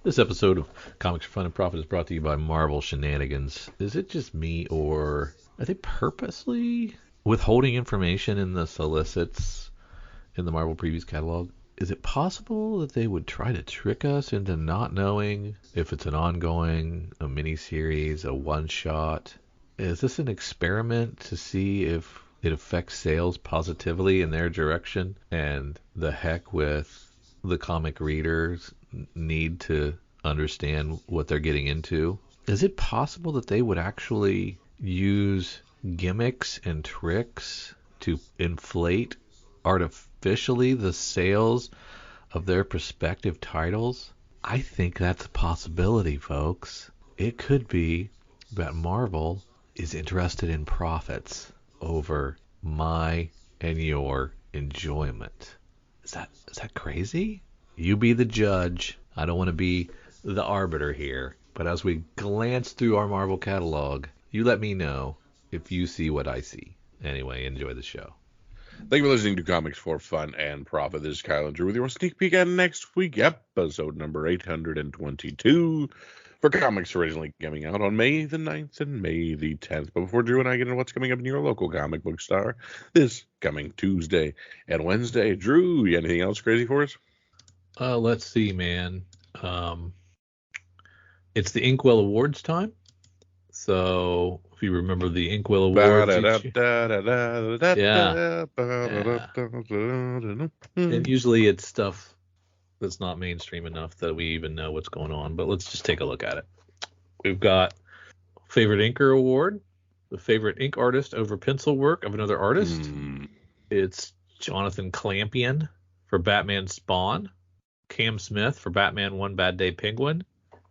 This episode of Comics for Fun and Profit is brought to you by Marvel Shenanigans. Is it just me, or are they purposely withholding information in the solicits in the Marvel Previews catalog? Is it possible that they would try to trick us into not knowing if it's an ongoing, a miniseries, a one-shot? Is this an experiment to see if it affects sales positively in their direction? And the heck with the comic readers need to understand what they're getting into. Is it possible that they would actually use gimmicks and tricks to inflate artificially the sales of their prospective titles? I think that's a possibility, folks. It could be that Marvel is interested in profits over my and your enjoyment. Is that crazy? You be the judge. I don't want to be the arbiter here. But as we glance through our Marvel catalog, you let me know if you see what I see. Anyway, enjoy the show. Thank you for listening to Comics for Fun and Profit. This is Kyle Andrew with your sneak peek at next week, episode number 822 for comics originally coming out on May the 9th and May the 10th. But before Drew and I get into what's coming up in your local comic book store this coming Tuesday and Wednesday, Drew, you anything else crazy for us? Let's see, man. It's the Inkwell Awards time. So if you remember the Inkwell Awards, and usually it's stuff that's not mainstream enough that we even know what's going on. But let's just take a look at it. We've got Favorite Inker Award, the favorite ink artist over pencil work of another artist. It's Jonathan Clampion for Batman Spawn, Cam Smith for Batman One Bad Day Penguin,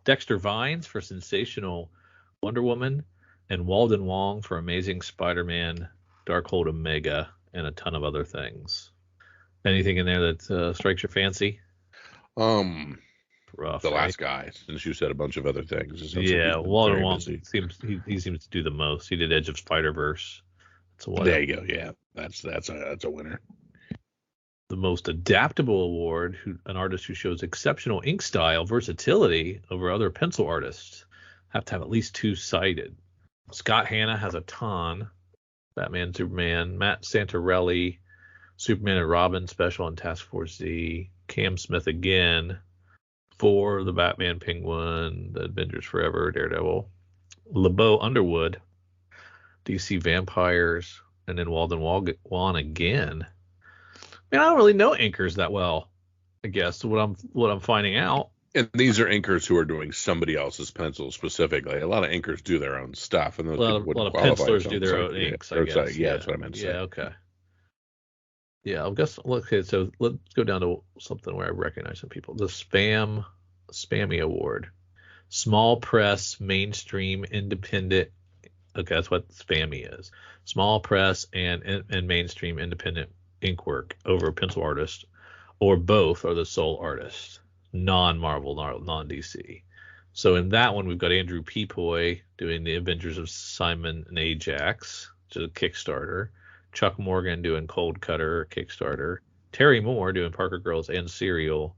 Dexter Vines for sensational Wonder Woman, and Walden Wong for Amazing Spider-Man, Darkhold Omega, and a ton of other things. Anything in there that strikes your fancy? Rough, the last guy, since you said a bunch of other things. Yeah, Walden Wong seems to do the most. He did Edge of Spider-Verse. There you go. Yeah, that's a winner. The most adaptable award, an artist who shows exceptional ink style versatility over other pencil artists. Have to have at least two-sided. Scott Hanna has a ton. Batman, Superman, Matt Santorelli, Superman and Robin special on Task Force Z. Cam Smith again for the Batman Penguin, the Avengers Forever, Daredevil. LeBeau Underwood, DC Vampires, and then Walden Wong again. I don't really know inkers that well, I guess, what I'm finding out. And these are inkers who are doing somebody else's pencils specifically. A lot of inkers do their own stuff, and those a lot of pencilers do their own inks. I guess. Yeah, that's what I meant to say. Yeah, okay. Yeah, I guess. Okay, so let's go down to something where I recognize some people. The Spammy Award, small press, mainstream, independent. Okay, that's what Spammy is. Small press and mainstream independent ink work over a pencil artist, or both are the sole artist. Non-Marvel, non-DC. So in that one, we've got Andrew Peepoy doing the Avengers of Simon and Ajax, which is a Kickstarter. Chuck Morgan doing Cold Cutter, Kickstarter. Terry Moore doing Parker Girls and Serial.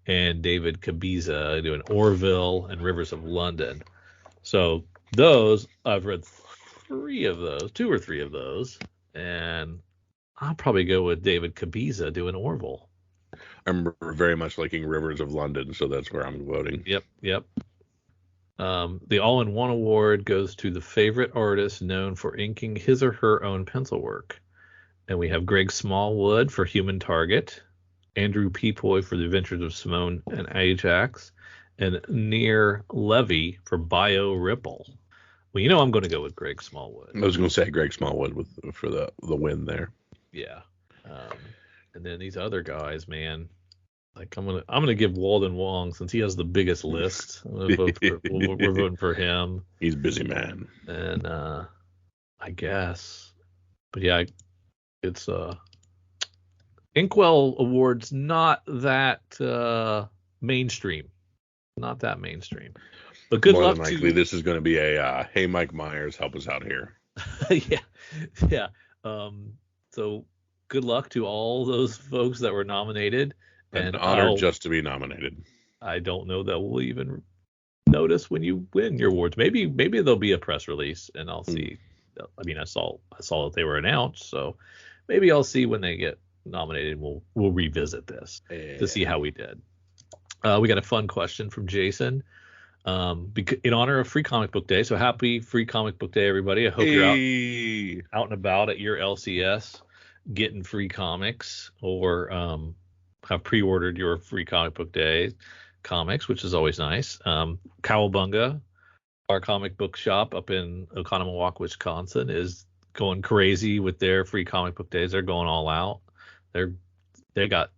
And David Cabiza doing Orville and Rivers of London. So those, I've read two or three of those. And I'll probably go with David Cabiza doing Orville. I'm very much liking Rivers of London, so that's where I'm voting. Yep. The All-in-One Award goes to the favorite artist known for inking his or her own pencil work. And we have Greg Smallwood for Human Target, Andrew Peepoy for The Adventures of Simone and Ajax, and Nir Levy for Bio Ripple. Well, I'm going to go with Greg Smallwood. I was going to say Greg Smallwood for the win there. Yeah. And then these other guys, man, like I'm gonna give Walden Wong, since he has the biggest list. We're voting for him. He's a busy man. And I guess, but yeah, it's Inkwell Awards, not that mainstream, but good More luck. More than likely, this is going to be a hey, Mike Myers, help us out here. yeah. So good luck to all those folks that were nominated. And honored just to be nominated. I don't know that we'll even notice when you win your awards. Maybe there'll be a press release and I'll see. I mean, I saw that they were announced, so maybe I'll see when they get nominated. And we'll revisit this to see how we did. We got a fun question from Jason. In honor of Free Comic Book Day, so happy Free Comic Book Day, everybody. I hope you're out and about at your LCS getting free comics, or have pre-ordered your Free Comic Book Day comics, which is always nice. Cowabunga, our comic book shop up in Oconomowoc, Wisconsin, is going crazy with their Free Comic Book Days. They're going all out. They got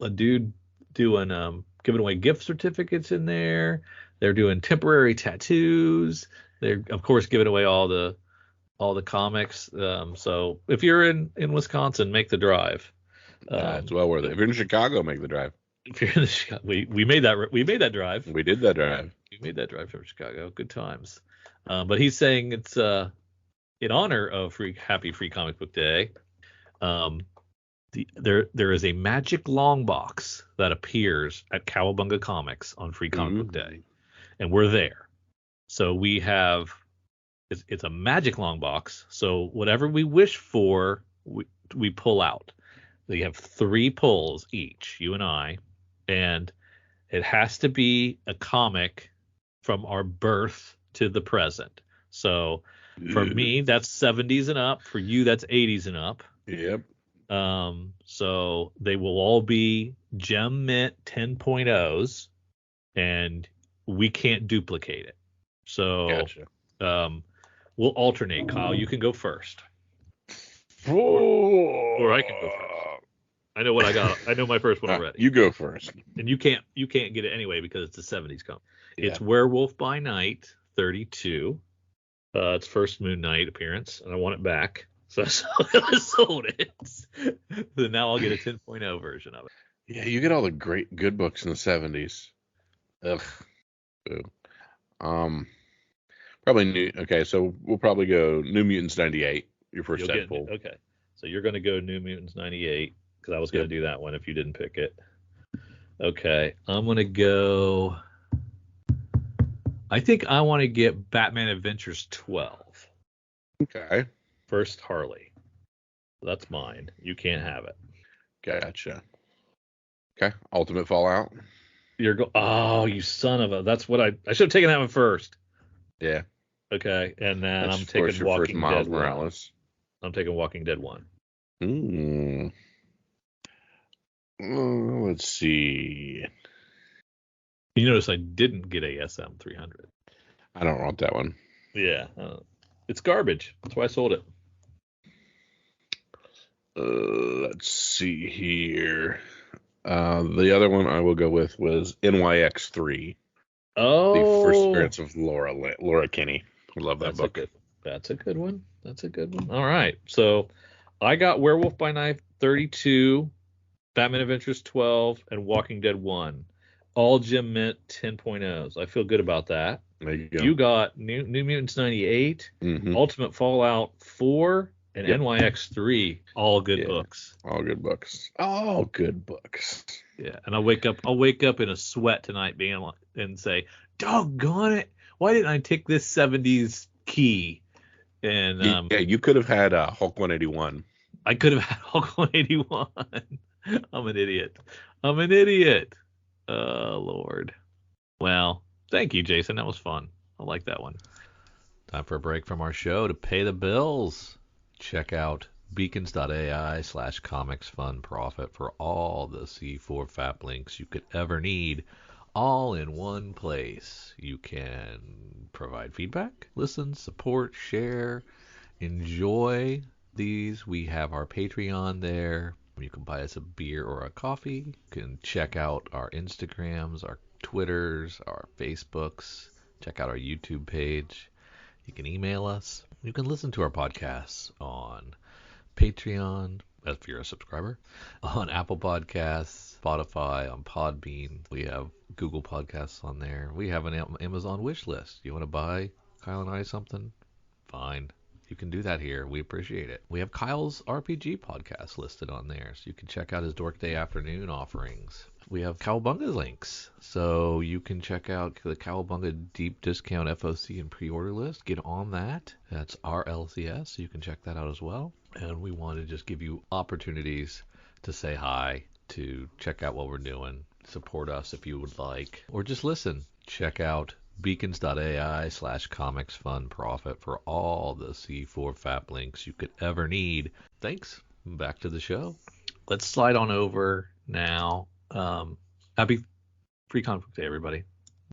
a dude doing giving away gift certificates in there. They're doing temporary tattoos. They're of course giving away all the comics. So if you're in Wisconsin, make the drive. It's well worth it. If you're in Chicago, make the drive. If you're in Chicago, we made that drive. We did that drive. We made that drive from Chicago. Good times. But he's saying it's in honor of Happy Free Comic Book Day. There is a magic Longbox that appears at Cowabunga Comics on Free Comic Book Day, and we're there. So we have it's a magic Longbox. So whatever we wish for, we pull out. We have 3 pulls each, you and I, and it has to be a comic from our birth to the present. So for me, that's 70s and up. For you, that's 80s and up. Yep. So they will all be Gem Mint 10.0s, and we can't duplicate it. So gotcha. We'll alternate. Kyle, you can go first. Or I can go first. I know what I got. I know my first one already. You go first. And you can't get it anyway because it's a 70s comic. Yeah. It's Werewolf by Night 32. It's first Moon Knight appearance, and I want it back. So I sold it. So now I'll get a 10.0 version of it. Yeah, you get all the good books in the 70s. Ugh. Probably new. Okay, so we'll probably go New Mutants 98. Your first set pull. Okay, so you're going to go New Mutants 98 because I was going to do that one if you didn't pick it. Okay, I'm going to go. I think I want to get Batman Adventures 12. Okay. First Harley. That's mine. You can't have it. Gotcha. Okay. Ultimate Fallout. Oh, you son of a. That's what I should have taken that one first. Yeah. Okay. And then I'm taking Walking Dead Morales. I'm taking Walking Dead 1. Let's see. You notice I didn't get ASM 300. I don't want that one. Yeah. It's garbage. That's why I sold it. Let's see here. The other one I will go with was NYX3. Oh. The first appearance of Laura Kinney. I love that book. That's a good one. All right. So I got Werewolf by Night 32, Batman Adventures 12, and Walking Dead 1. All Gem Mint 10.0s. I feel good about that. There you go. You got New Mutants 98, Ultimate Fallout 4, and NYX 3. All good books. All good books. Yeah, and I'll wake up in a sweat tonight and say, doggone it, why didn't I take this 70s key? And you could have had Hulk 181. I could have had Hulk 181. I'm an idiot. Oh, Lord. Well, thank you, Jason. That was fun. I like that one. Time for a break from our show to pay the bills. Check out beacons.ai/comicsfunprofit for all the C4 FAP links you could ever need, all in one place. You can provide feedback, listen, support, share, enjoy these. We have our Patreon there. You can buy us a beer or a coffee. You can check out our Instagrams, our Twitters, our Facebooks. Check out our YouTube page. You can email us. You can listen to our podcasts on Patreon, if you're a subscriber, on Apple Podcasts, Spotify, on Podbean. We have Google Podcasts on there. We have an Amazon wish list. You want to buy Kyle and I something? Fine. You can do that here. We appreciate it. We have Kyle's RPG podcast listed on there, so you can check out his Dork Day afternoon offerings. we have Cowabunga links. So you can check out the Cowabunga Deep Discount FOC and pre-order list. Get on that. That's RLCS. So you can check that out as well. And we want to just give you opportunities to say hi, to check out what we're doing, support us if you would like, or just listen. Check out beacons.ai/comicsfunprofit for all the C4 FAP links you could ever need. Thanks. Back to the show. Let's slide on over now. Happy Free Comic Book Day, everybody.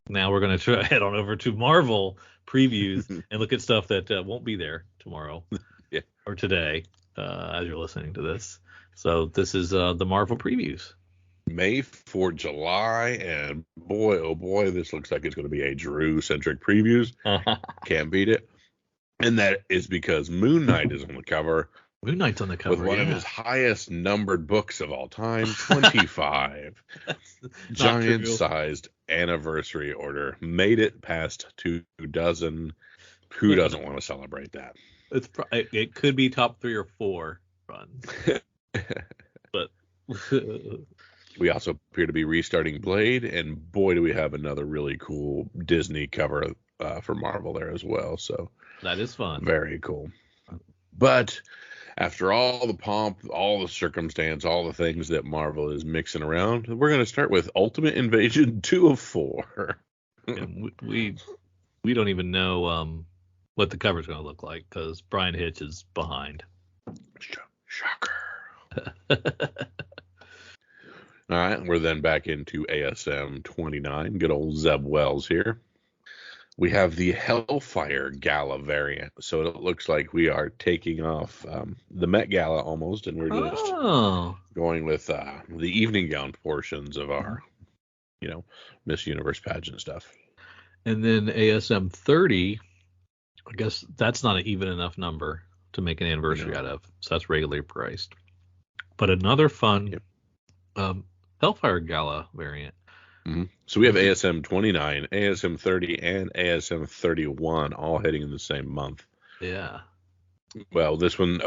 Now we're going to head on over to Marvel previews and look at stuff that won't be there tomorrow or today as you're listening to this. So this is the Marvel previews. May for July, and boy, oh boy, this looks like it's going to be a Drew-centric previews. Can't beat it. And that is because Moon Knight is on the cover. Moon Knight's on the cover, with one of his highest numbered books of all time, 25. Giant-sized anniversary order. Made it past 24. Who doesn't want to celebrate that? It could be top 3 or 4 runs. But... We also appear to be restarting Blade, and boy, do we have another really cool Disney cover for Marvel there as well. So that is fun. Very cool. But after all the pomp, all the circumstance, all the things that Marvel is mixing around, we're going to start with Ultimate Invasion 2 of 4. we don't even know what the cover's going to look like because Brian Hitch is behind. Shocker. All right, we're then back into ASM 29. Good old Zeb Wells here. We have the Hellfire Gala variant. So it looks like we are taking off the Met Gala almost, and we're just going with the evening gown portions of our, Miss Universe pageant stuff. And then ASM 30, I guess that's not an even enough number to make an anniversary out of. So that's regularly priced. But another fun Hellfire Gala variant. Mm-hmm. So we have ASM 29, ASM 30, and ASM 31 all hitting in the same month. Yeah. Well, this one,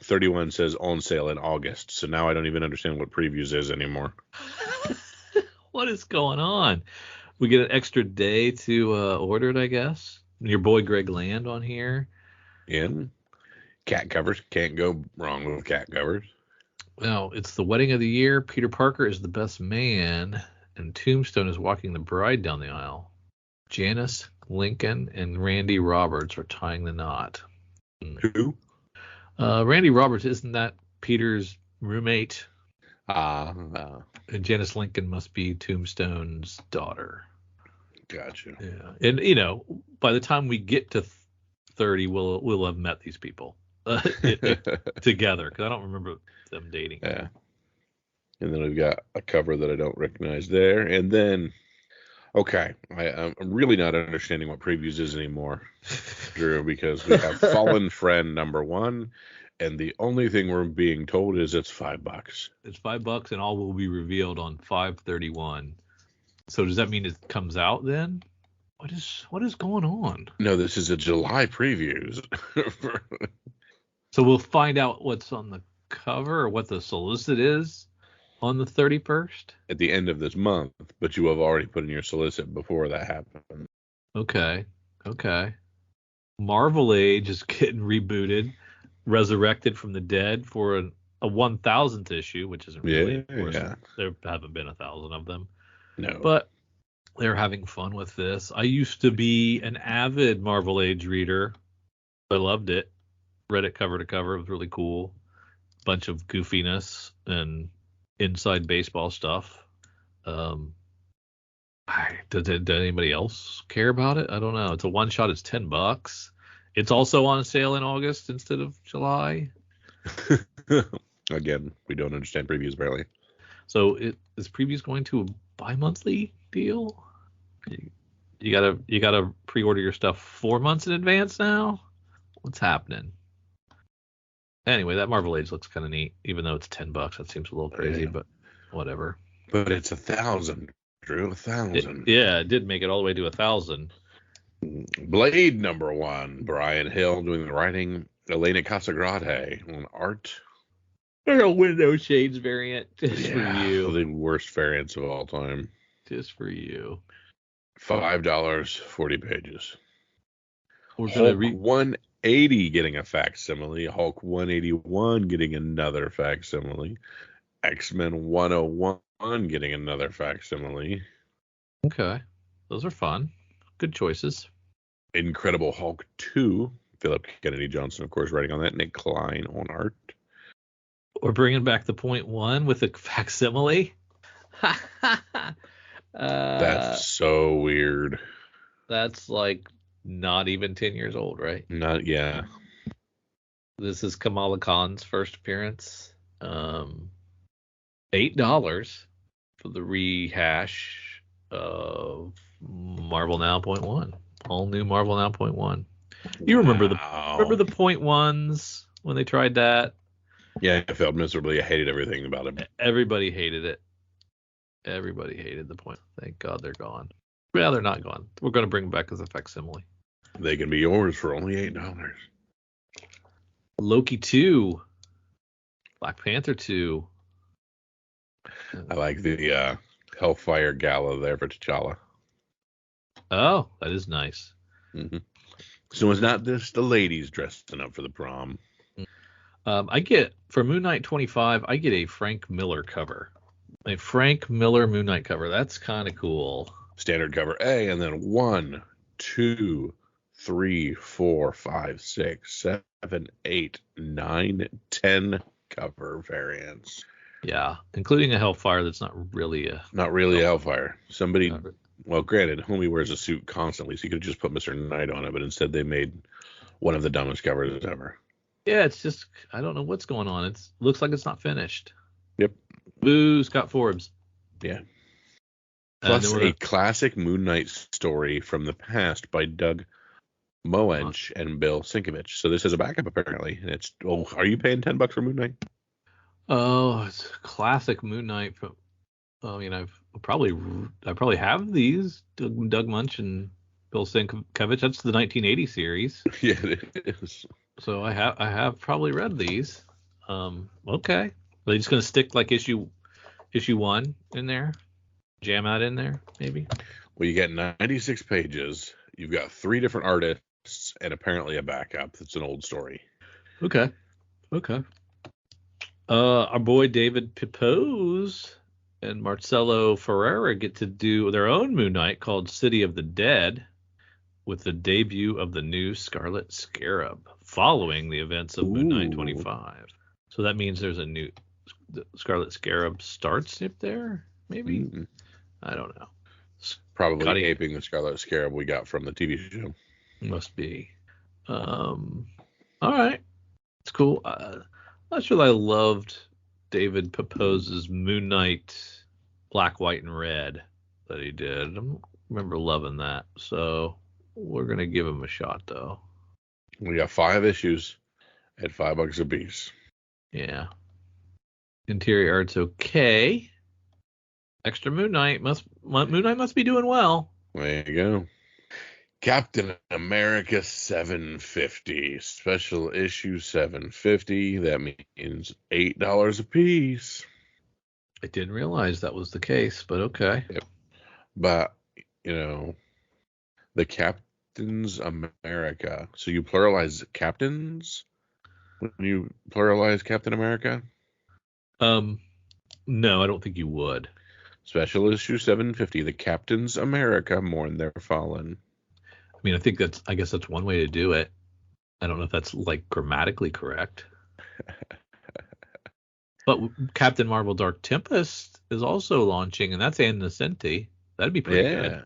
31 says on sale in August. So now I don't even understand what previews is anymore. What is going on? We get an extra day to order it, I guess. Your boy Greg Land on here. And cat covers. Can't go wrong with cat covers. Well, it's the wedding of the year. Peter Parker is the best man, and Tombstone is walking the bride down the aisle. Janice, Lincoln, and Randy Roberts are tying the knot. Who? Randy Roberts, isn't that Peter's roommate? And Janice Lincoln must be Tombstone's daughter. Gotcha. Yeah, and by the time we get to 30, we'll have met these people together, because I don't remember them dating. Yeah. And then we've got a cover that I don't recognize there. And then, I'm really not understanding what previews is anymore, Drew, because we have Fallen Friend #1, and the only thing we're being told is it's $5. It's $5, and all will be revealed on 5/31. So does that mean it comes out then? What is going on? No, this is a July previews. So we'll find out what's on the cover or what the solicit is on the 31st? At the end of this month, but you have already put in your solicit before that happened. Okay. Marvel Age is getting rebooted, resurrected from the dead for a 1000th issue, which isn't really, of course, there haven't been 1,000 of them. No. But they're having fun with this. I used to be an avid Marvel Age reader. I loved it. Read it cover to cover. It was really cool. Bunch of goofiness and inside baseball stuff. Did anybody else care about it? I don't know. It's a one shot. It's $10. It's also on sale in August instead of July. Again, we don't understand previews apparently. So is previews going to a bi-monthly deal? You gotta pre-order your stuff 4 months in advance now? What's happening? Anyway, that Marvel Age looks kind of neat, even though it's $10. That seems a little crazy, but whatever. But it's 1,000, Drew. 1,000. It did make it all the way to 1,000. Blade #1. Brian Hill doing the writing. Elena Casagrande on art. There's a window shades variant just for Yeah, you. the worst variants of all time. Just for you. $5, 40 pages. We're gonna Hulk 180 getting a facsimile. Hulk 181 getting another facsimile. X-Men 101 getting another facsimile. Okay. Those are fun. Good choices. Incredible Hulk 2. Philip Kennedy Johnson, of course, writing on that. Nick Klein on art. We're bringing back the .1 with a facsimile. That's so weird. That's like not even 10 years old, right? Yeah. This is Kamala Khan's first appearance. $8 for the rehash of Marvel Now .1. All new Marvel Now .1. You remember the .1s when they tried that? Yeah, I failed miserably. I hated everything about it. Everybody hated it. Everybody hated the point. Thank God they're gone. Well, they're not gone. We're going to bring them back as a facsimile. They can be yours for only $8. Loki 2. Black Panther 2. I like the Hellfire Gala there for T'Challa. Oh, that is nice. Mm-hmm. So it's not just the ladies dressing up for the prom. I get, for Moon Knight 25, I get a Frank Miller cover. A Frank Miller Moon Knight cover. That's kind of cool. Standard cover A, and then 1, 2, 3, 4, 5, 6, 7, 8, 9, 10 cover variants. Yeah, including a Hellfire that's not really a Hellfire. Somebody, well, granted, Homie wears a suit constantly, so you could have just put Mr. Knight on it, but instead they made one of the dumbest covers ever. Yeah, it's just, I don't know what's going on. It looks like it's not finished. Yep. Boo, Scott Forbes. Yeah. Plus a classic Moon Knight story from the past by Doug Moench and Bill Sienkiewicz. So this is a backup apparently, and it's. Oh, are you paying $10 for Moon Knight? Oh, it's a classic Moon Knight. I mean, I probably have these Doug Munch and Bill Sienkiewicz. That's the 1980 series. Yeah, it is. So I have probably read these. Okay. Are they just gonna stick like issue 1 in there? Jam out in there, maybe? Well, you get 96 pages. You've got 3 different artists and apparently a backup. That's an old story. Okay. Our boy David Pipose and Marcelo Ferreira get to do their own Moon Knight called City of the Dead, with the debut of the new Scarlet Scarab following the events of Moon Knight 25. So that means there's a new Scarlet Scarab starts up there, maybe? Mm-hmm. I don't know. Probably aping the Scarlet Scarab we got from the TV show. Must be. All right. It's cool. Not sure I loved David Pipose's Moon Knight Black, White, and Red that he did. I don't remember loving that. So we're going to give him a shot, though. We got 5 issues at $5 a piece. Yeah. Interior art's okay. Extra Moon Knight must be doing well. There you go. Captain America 750, special issue 750. That means $8 a piece. I didn't realize that was the case, but okay. Yep. But the Captain's America. So you pluralize captains when you pluralize Captain America? No, I don't think you would. Special issue 750, the Captain's America mourn their fallen. I mean, I guess that's one way to do it. I don't know if that's like grammatically correct. But Captain Marvel Dark Tempest is also launching, and that's Ann Nocenti. That'd be pretty good.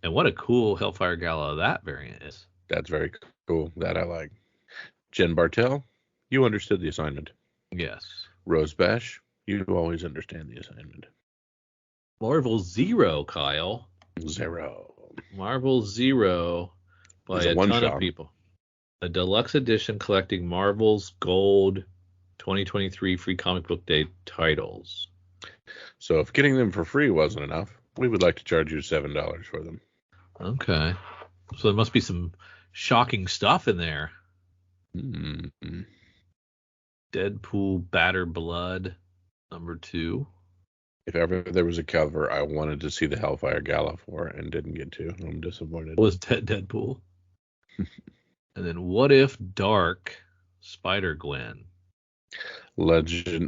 And what a cool Hellfire Gala that variant is. That's very cool. That I like. Jen Bartel, you understood the assignment. Yes. Rose Bash, you always understand the assignment. Marvel Zero, Kyle. Zero. Marvel Zero by a ton of people. A deluxe edition collecting Marvel's Gold 2023 Free Comic Book Day titles. So if getting them for free wasn't enough, we would like to charge you $7 for them. Okay. So there must be some shocking stuff in there. Mm-hmm. Deadpool Batter Blood #2. If ever there was a cover I wanted to see the Hellfire Gala for and didn't get to, I'm disappointed. Was Deadpool. And then What If Dark Spider-Gwen.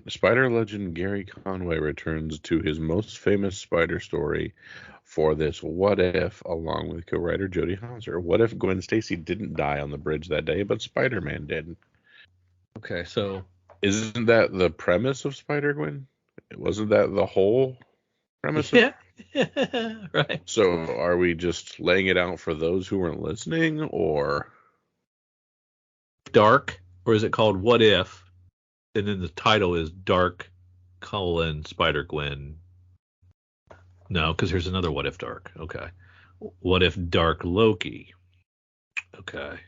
Spider legend Gary Conway returns to his most famous spider story for this What If, along with co-writer Jodie Hauser. What if Gwen Stacy didn't die on the bridge that day, but Spider-Man did? Okay, so Isn't that the premise of Spider-Gwen? Wasn't that the whole premise? Yeah, right. So are we just laying it out for those who weren't listening, or Dark, or is it called What If? And then the title is Dark: Spider-Gwen. No, because here's another What If Dark. Okay. What If Dark Loki? Okay.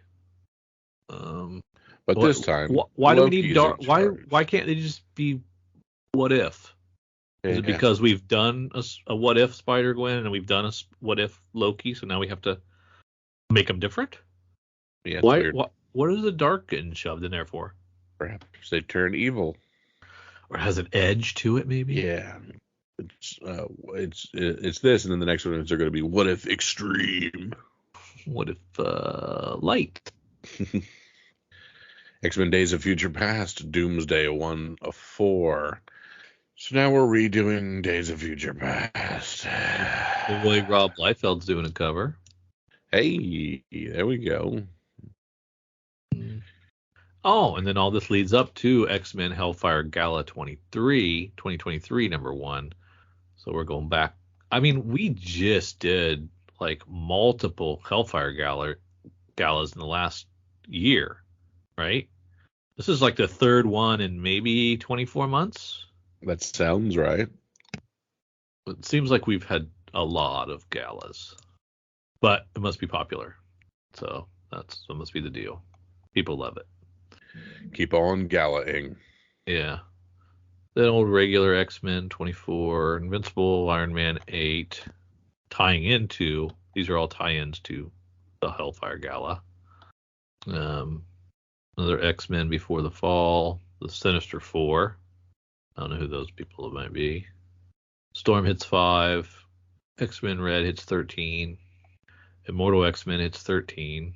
But this time, why do we need Loki's Dark? in Why charge. can't they just be What If? Is it Yeah. because we've done a What If Spider-Gwen and we've done a What If Loki, so now we have to make them different? Yeah, it's Why? weird. What is the Dark getting shoved in there for? Perhaps they turn evil. Or has an edge to it, maybe? Yeah. It's this, and then the next ones are going to be What If Extreme. What if Light? X-Men Days of Future Past, Doomsday 1 of 4. So now we're redoing Days of Future Past. The way Rob Liefeld's doing a cover. Hey, there we go. Oh, and then all this leads up to X-Men Hellfire Gala 2023 #1. So we're going back. I mean, we just did like multiple Hellfire galas in the last year, right? This is like the third one in maybe 24 months. That sounds right. It seems like we've had a lot of galas, but it must be popular. So that must be the deal. People love it. Keep on galaing. Yeah. Then old regular X-Men 24, Invincible, Iron Man 8, these are all tie-ins to the Hellfire Gala. Another X-Men Before the Fall, the Sinister Four. I don't know who those people might be. Storm hits 5, X-Men Red hits 13, Immortal X-Men hits 13.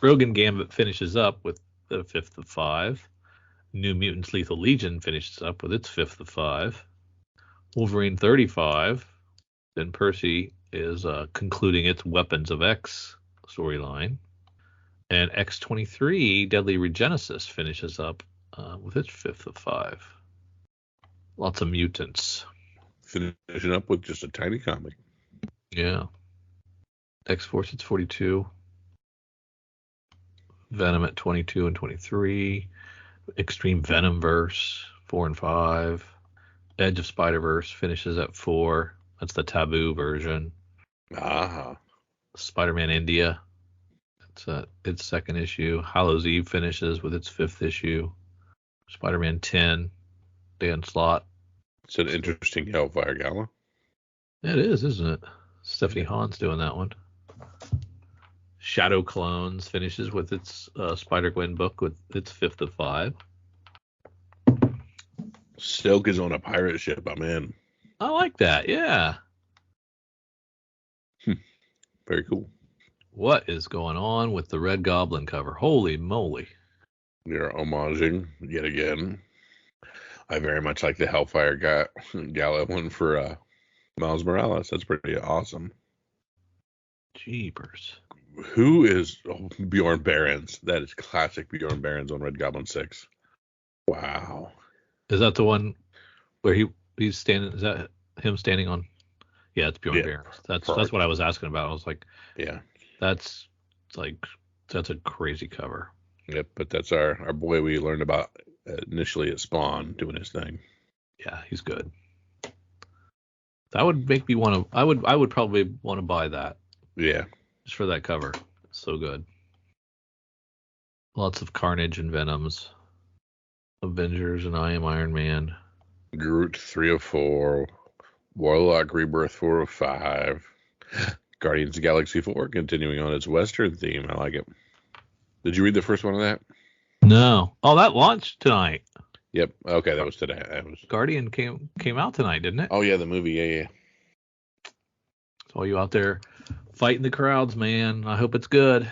Rogan Gambit finishes up with the 5th of 5. New Mutants Lethal Legion finishes up with its 5th of 5. Wolverine 35. Then Percy is concluding its Weapons of X storyline. And X-23, Deadly Regenesis, finishes up with its 5th of 5. Lots of mutants. Finishing up with just a tiny comic. Yeah. X-Force, it's 42. Venom at 22 and 23. Extreme Venomverse, 4 and 5. Edge of Spider-Verse finishes at 4. That's the Taboo version. Spider-Man India, it's its 2nd issue. Hallows Eve finishes with its 5th issue. Spider-Man 10, Dan Slott. It's an interesting Hellfire Gala. It is, isn't it? Stephanie Hahn's doing that one. Shadow Clones finishes with its Spider-Gwen book with its 5th of 5. Silk is on a pirate ship. I'm in. I like that, yeah. Very cool. What is going on with the Red Goblin cover? Holy moly. You're homaging yet again. I very much like the Hellfire Gala one for Miles Morales. That's pretty awesome. Jeepers. Who is Bjorn Barons? That is classic Bjorn Barons on Red Goblin 6. Wow. Is that the one where he's standing? Is that him standing on? Yeah, it's Bjorn Barons. That's what I was asking about. I was like, yeah, that's a crazy cover. Yep, but that's our boy we learned about initially at Spawn doing his thing. Yeah, he's good. That would make me want to. I would probably want to buy that. Yeah, just for that cover. It's so good. Lots of Carnage and Venoms. Avengers and I Am Iron Man. Groot 3 of 4. Warlock Rebirth 4 of 5. Guardians of the Galaxy 4 continuing on its Western theme. I like it. Did you read the first one of that? No. Oh, that launched tonight. Yep. Okay, that was today. That was. Guardian came out tonight, didn't it? Oh yeah, the movie. Yeah. So all you out there fighting the crowds, man. I hope it's good.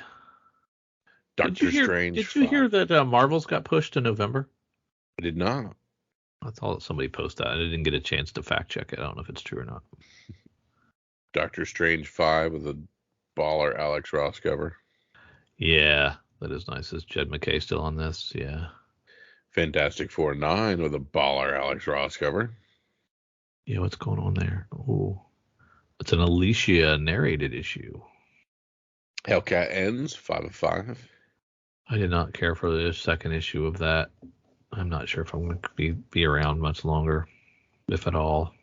Doctor Strange. Did you hear that Marvel's got pushed to November? I did not. I thought somebody posted that. I didn't get a chance to fact check it. I don't know if it's true or not. Doctor Strange 5 with a baller Alex Ross cover. Yeah, that is nice. Is Jed McKay still on this? Yeah. Fantastic Four 9 with a baller Alex Ross cover. Yeah, what's going on there? Oh, it's an Alicia narrated issue. Hellcat Ends 5 of 5. I did not care for the second issue of that. I'm not sure if I'm going to be around much longer, if at all.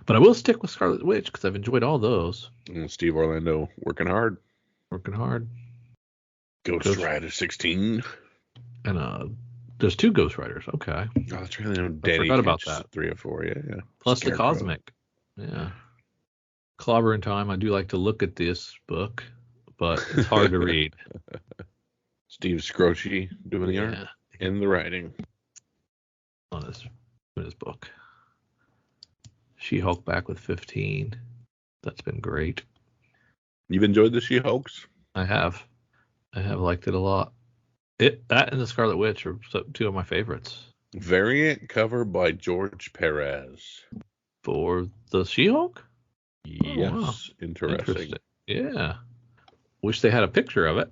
But I will stick with Scarlet Witch because I've enjoyed all those. And Steve Orlando working hard. Ghost Rider 16. And there's 2 Ghost Riders. Okay. Oh, that's really no Danny. I forgot about that. 3 or 4, yeah. Plus Scarecrow. the Cosmic. Yeah. Clobber in Time. I do like to look at this book, but it's hard to read. Steve Scroce doing the art and the writing on his book. She-Hulk back with 15. That's been great. You've enjoyed the She-Hulks? I have liked it a lot. That and the Scarlet Witch are 2 of my favorites. Variant cover by George Perez. For the She-Hulk? Yes. Oh, wow. Interesting. Yeah. Wish they had a picture of it.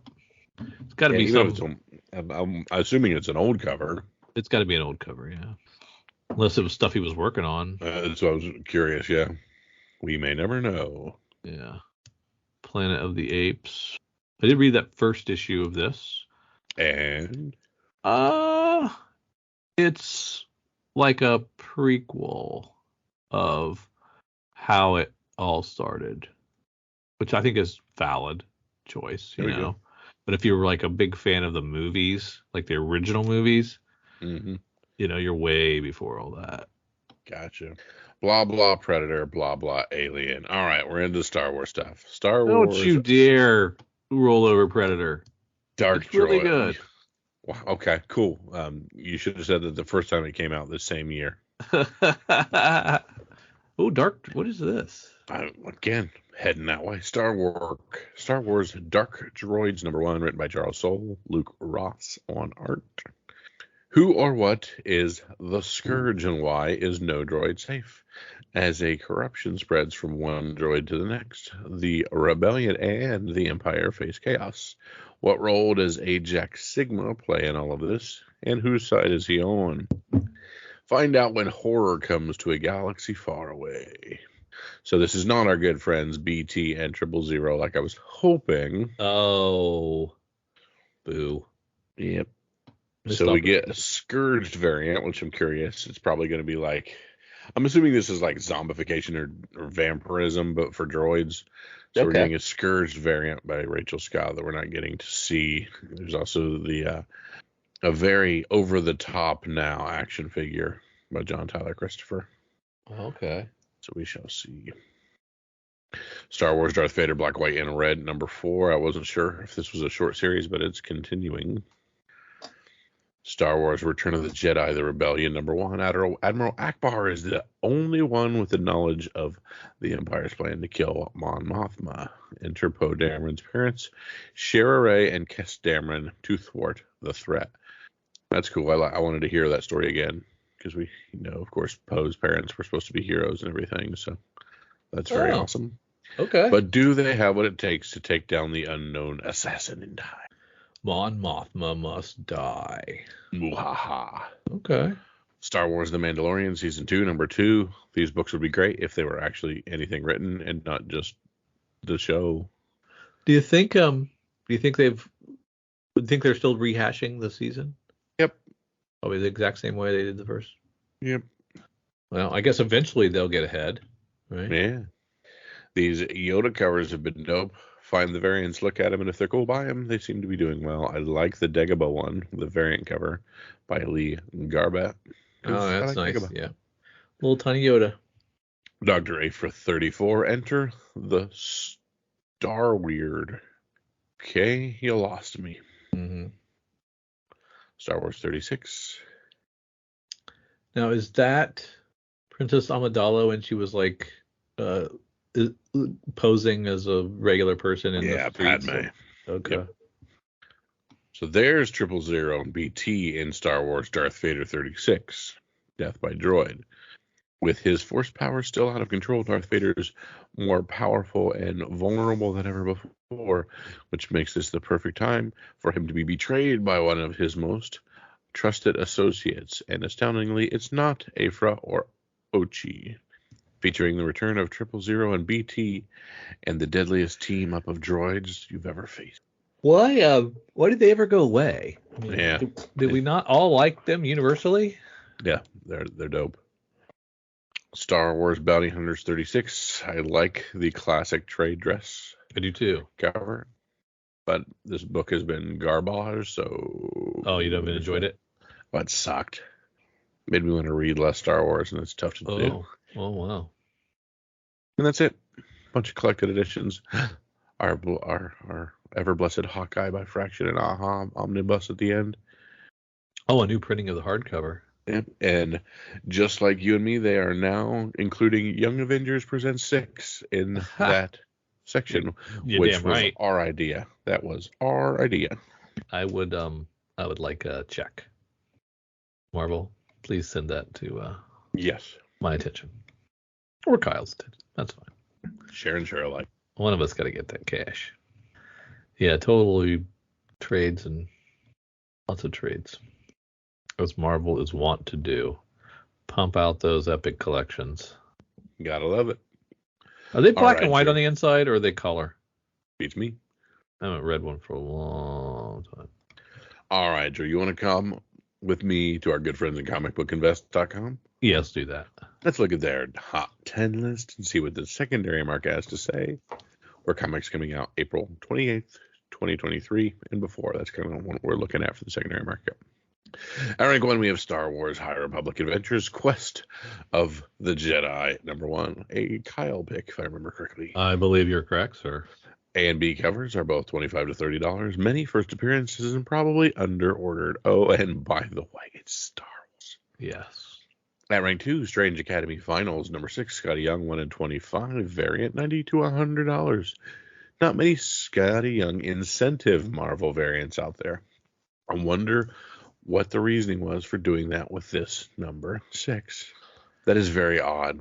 It's got to be some. I'm assuming it's an old cover. It's got to be an old cover, yeah. Unless it was stuff he was working on. So I was curious, yeah. We may never know. Yeah. Planet of the Apes. I did read that first issue of this. And? It's like a prequel of how it all started, which I think is valid choice, you know. But if you're like a big fan of the movies, like the original movies, you know, you're way before all that. Gotcha. Blah, blah, Predator, blah, blah, Alien. All right, we're into Star Wars stuff. Star Don't Wars. Don't you dare roll over Predator. Dark It's really good. Wow, okay, cool. You should have said that the first time it came out this same year. Oh, Dark. What is this? Again, heading that way. Star Wars Dark Droids #1, written by Charles Soule, Luke Ross on art. Who or what is the Scourge and why is no droid safe? As a corruption spreads from one droid to the next, the Rebellion and the Empire face chaos. What role does Ajax Sigma play in all of this? And whose side is he on? Find out when horror comes to a galaxy far away. So this is not our good friends BT and 000 like I was hoping. Oh. Boo. Yep. So we get a Scourged variant, which I'm curious. It's probably going to be like, I'm assuming this is like zombification or vampirism, but for droids. So we're getting a Scourged variant by Rachel Scott that we're not getting to see. There's also the a very over-the-top now action figure by John Tyler Christopher. Okay. So we shall see. Star Wars Darth Vader Black, White, and Red #4. I wasn't sure if this was a short series, but it's continuing. Star Wars Return of the Jedi, The Rebellion #1. Admiral Akbar is the only one with the knowledge of the Empire's plan to kill Mon Mothma. Enter Poe Dameron's parents, Shara Ray and Kes Dameron, to thwart the threat. That's cool. I wanted to hear that story again because we know, of course, Poe's parents were supposed to be heroes and everything. So that's very awesome. Okay. But do they have what it takes to take down the unknown assassin in time? Mon Mothma must die. Muhaha. Okay. Star Wars The Mandalorian Season 2, *2. These books would be great if they were actually anything written and not just the show. Do you think they're still rehashing the season? Yep. Probably the exact same way they did the first. Yep. Well, I guess eventually they'll get ahead, right? Yeah. These Yoda covers have been dope. Find the variants, look at them, and if they're cool, buy them. They seem to be doing well. I like the Dagobah one, the variant cover by Lee Garbutt. Oh, that's nice. Dagobah. Yeah. Little tiny Yoda. Dr. Afra 34. Enter the Star Weird. Okay, you lost me. Mm-hmm. Star Wars 36. Now, is that Princess Amidala when she was like uh, i- posing as a regular person in the Yeah, streets? Padme. Okay. Yep. So there's 000 and BT in Star Wars Darth Vader 36, Death by Droid. With his force power still out of control, Darth Vader's more powerful and vulnerable than ever before, which makes this the perfect time for him to be betrayed by one of his most trusted associates. And astoundingly, it's not Afra or Ochi. Featuring the return of 000 and BT and the deadliest team up of droids you've ever faced. Why did they ever go away? I mean, Yeah. did we not all like them universally? Yeah, they're dope. Star Wars Bounty Hunters 36. I like the classic trade dress I do too. cover, but this book has been garbage, so. Oh, you haven't enjoyed it? But it sucked. Made me want to read less Star Wars, and it's tough to do. Oh, wow. And that's it. Bunch of collected editions. Our ever blessed Hawkeye by Fraction and Aha omnibus at the end. Oh, a new printing of the hardcover. And just like you and me, they are now including Young Avengers Presents 6 in that section, You're which damn was right. our idea. That was our idea. I would like a check. Marvel, please send that to Yes. my attention. Or Kyle's attention. That's fine. Share and share alike. One of us got to get that cash. Yeah, totally trades and lots of trades. As Marvel is wont to do. Pump out those epic collections. Gotta love it. Are they black right, and white Drew. on the inside or are they color? Beats me. I haven't read one for a long time. All right, Drew, you want to come with me to our good friends at comicbookinvest.com? Yes, do that. Let's look at their top 10 list and see what the secondary market has to say. Where comics coming out April 28th, 2023 and before. That's kind of what we're looking at for the secondary market. At rank 1, we have Star Wars High Republic Adventures Quest of the Jedi, number 1. A Kyle pick, if I remember correctly. I believe you're correct, sir. A and B covers are both $25 to $30. Many first appearances and probably under-ordered. Oh, and by the way, it's Star Wars. Yes. At rank 2, Strange Academy Finals, number 6, Scotty Young, 1 in 25, variant $90 to $100. Not many Scotty Young incentive Marvel variants out there. I wonder what the reasoning was for doing that with this number 6. That is very odd.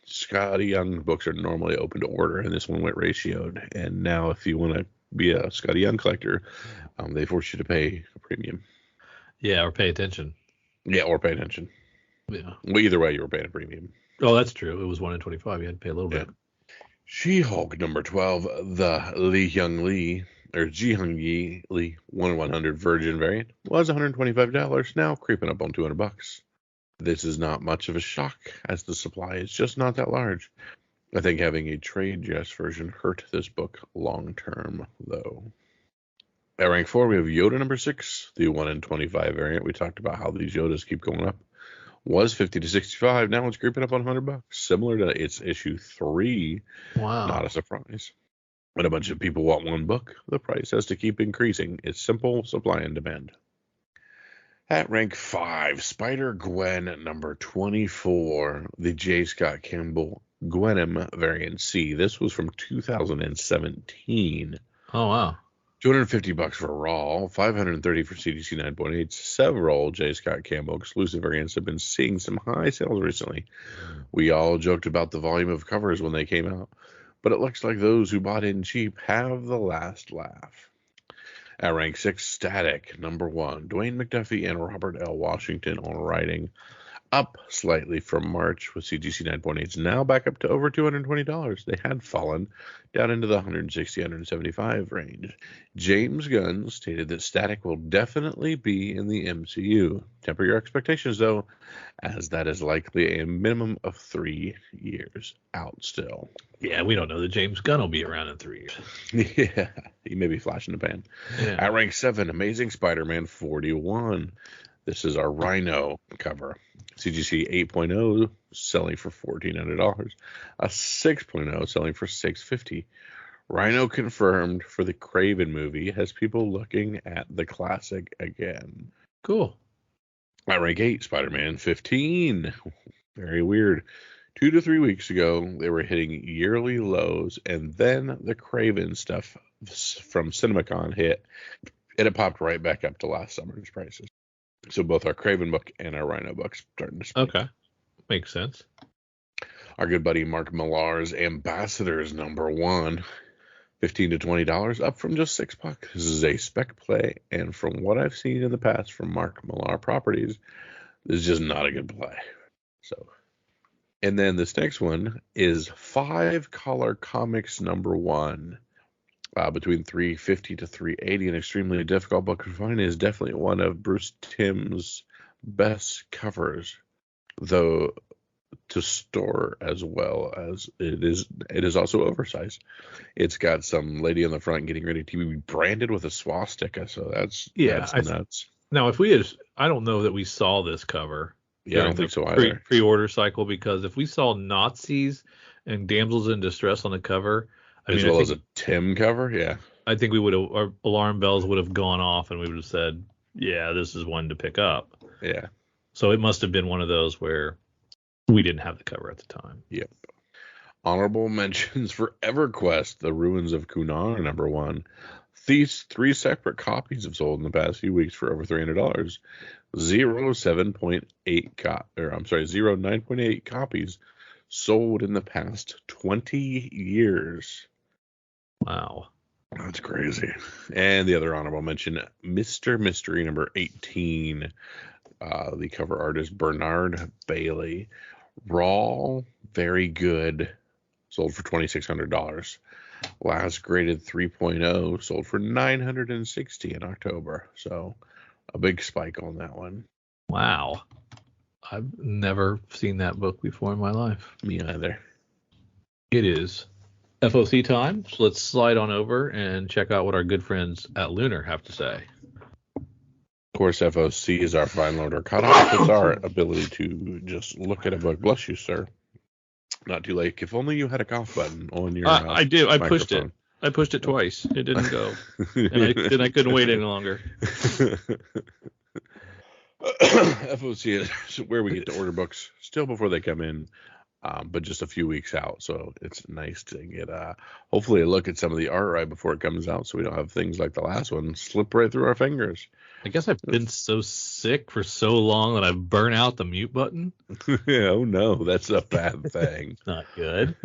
Scotty Young books are normally open to order, and this one went ratioed. And now, if you want to be a Scotty Young collector, they force you to pay a premium. Yeah, or pay attention. Yeah, or pay attention. Yeah. Well, either way, you were paying a premium. Oh, that's true. It was 1 in 25. You had to pay a little bit. She-Hulk number 12, the Lee Hyung Lee, or Ji Hung Yi Lee 1/100 Virgin variant, was $125, now creeping up on $200. This is not much of a shock, as the supply is just not that large. I think having a trade dress version hurt this book long term, though. At rank 4, we have Yoda number 6, the 1 in 25 variant. We talked about how these Yodas keep going up. Was $50 to $65, now it's creeping up on $100, similar to its issue 3. Wow. Not a surprise. When a bunch of people want one book, the price has to keep increasing. It's simple supply and demand. At rank 5, Spider-Gwen number 24, the J. Scott Campbell Gwenem variant C. This was from 2017. Oh, wow. $250 for Raw, $530 for CDC 9.8. Several J. Scott Campbell exclusive variants have been seeing some high sales recently. We all joked about the volume of covers when they came out, but it looks like those who bought in cheap have the last laugh. At rank 6, Static number 1, Dwayne McDuffie and Robert L. Washington on writing, up slightly from March with CGC 9.8s, now back up to over $220. They had fallen down into the 160, 175 range. James Gunn stated that Static will definitely be in the MCU. Temper your expectations, though, as that is likely a minimum of 3 years out still. Yeah, we don't know that James Gunn will be around in 3 years. Yeah, he may be flashing the pan. Yeah. At rank 7, Amazing Spider-Man 41. This is our Rhino cover. CGC 8.0 selling for $1,400. A 6.0 selling for $650. Rhino confirmed for the Craven movie has people looking at the classic again. Cool. At rank 8, Spider-Man 15. Very weird. 2 to 3 weeks ago, they were hitting yearly lows, and then the Craven stuff from CinemaCon hit, and it popped right back up to last summer's prices. So both our Craven book and our Rhino book's starting to spike. Okay. Makes sense. Our good buddy Mark Millar's Ambassadors #1, $15 to $20, up from just $6. This is a spec play, and from what I've seen in the past from Mark Millar properties, this is just not a good play. So, and then this next one is 5-Color Comics #1. Between $350 to $380, an extremely difficult book to find. Is definitely one of Bruce Timm's best covers, though to store as well as it is also oversized. It's got some lady on the front getting ready to be branded with a swastika, so that's nuts. Now, I don't know that we saw this cover. Yeah, I don't think so either. Pre-order cycle, because if we saw Nazis and damsels in distress on the cover, as a Tim cover, yeah, I think our alarm bells would have gone off, and we would have said, yeah, this is one to pick up. Yeah. So it must have been one of those where we didn't have the cover at the time. Yep. Honorable mentions for EverQuest, The Ruins of Kunar #1. These 3 separate copies have sold in the past few weeks for over $300. 9.8 copies sold in the past 20 years. Wow. That's crazy. And the other honorable mention, Mr. Mystery #18. The cover artist Bernard Bailey. Raw, very good. Sold for $2,600. Last graded 3.0 sold for $960 in October. So a big spike on that one. Wow. I've never seen that book before in my life. Me either. It is FOC time. So let's slide on over and check out what our good friends at Lunar have to say. Of course, FOC is our fine loader cutoff. It's our ability to just look at a book. Bless you, sir. Not too late. If only you had a cough button on your I do. I microphone. pushed it. I pushed it twice. It didn't go. and I couldn't wait any longer. FOC is where we get to order books still before they come in, but just a few weeks out. So it's nice to get hopefully a look at some of the art right before it comes out, so we don't have things like the last one slip right through our fingers. I guess I've been so sick for so long that I've burnt out the mute button. Oh no, that's a bad thing. Not good.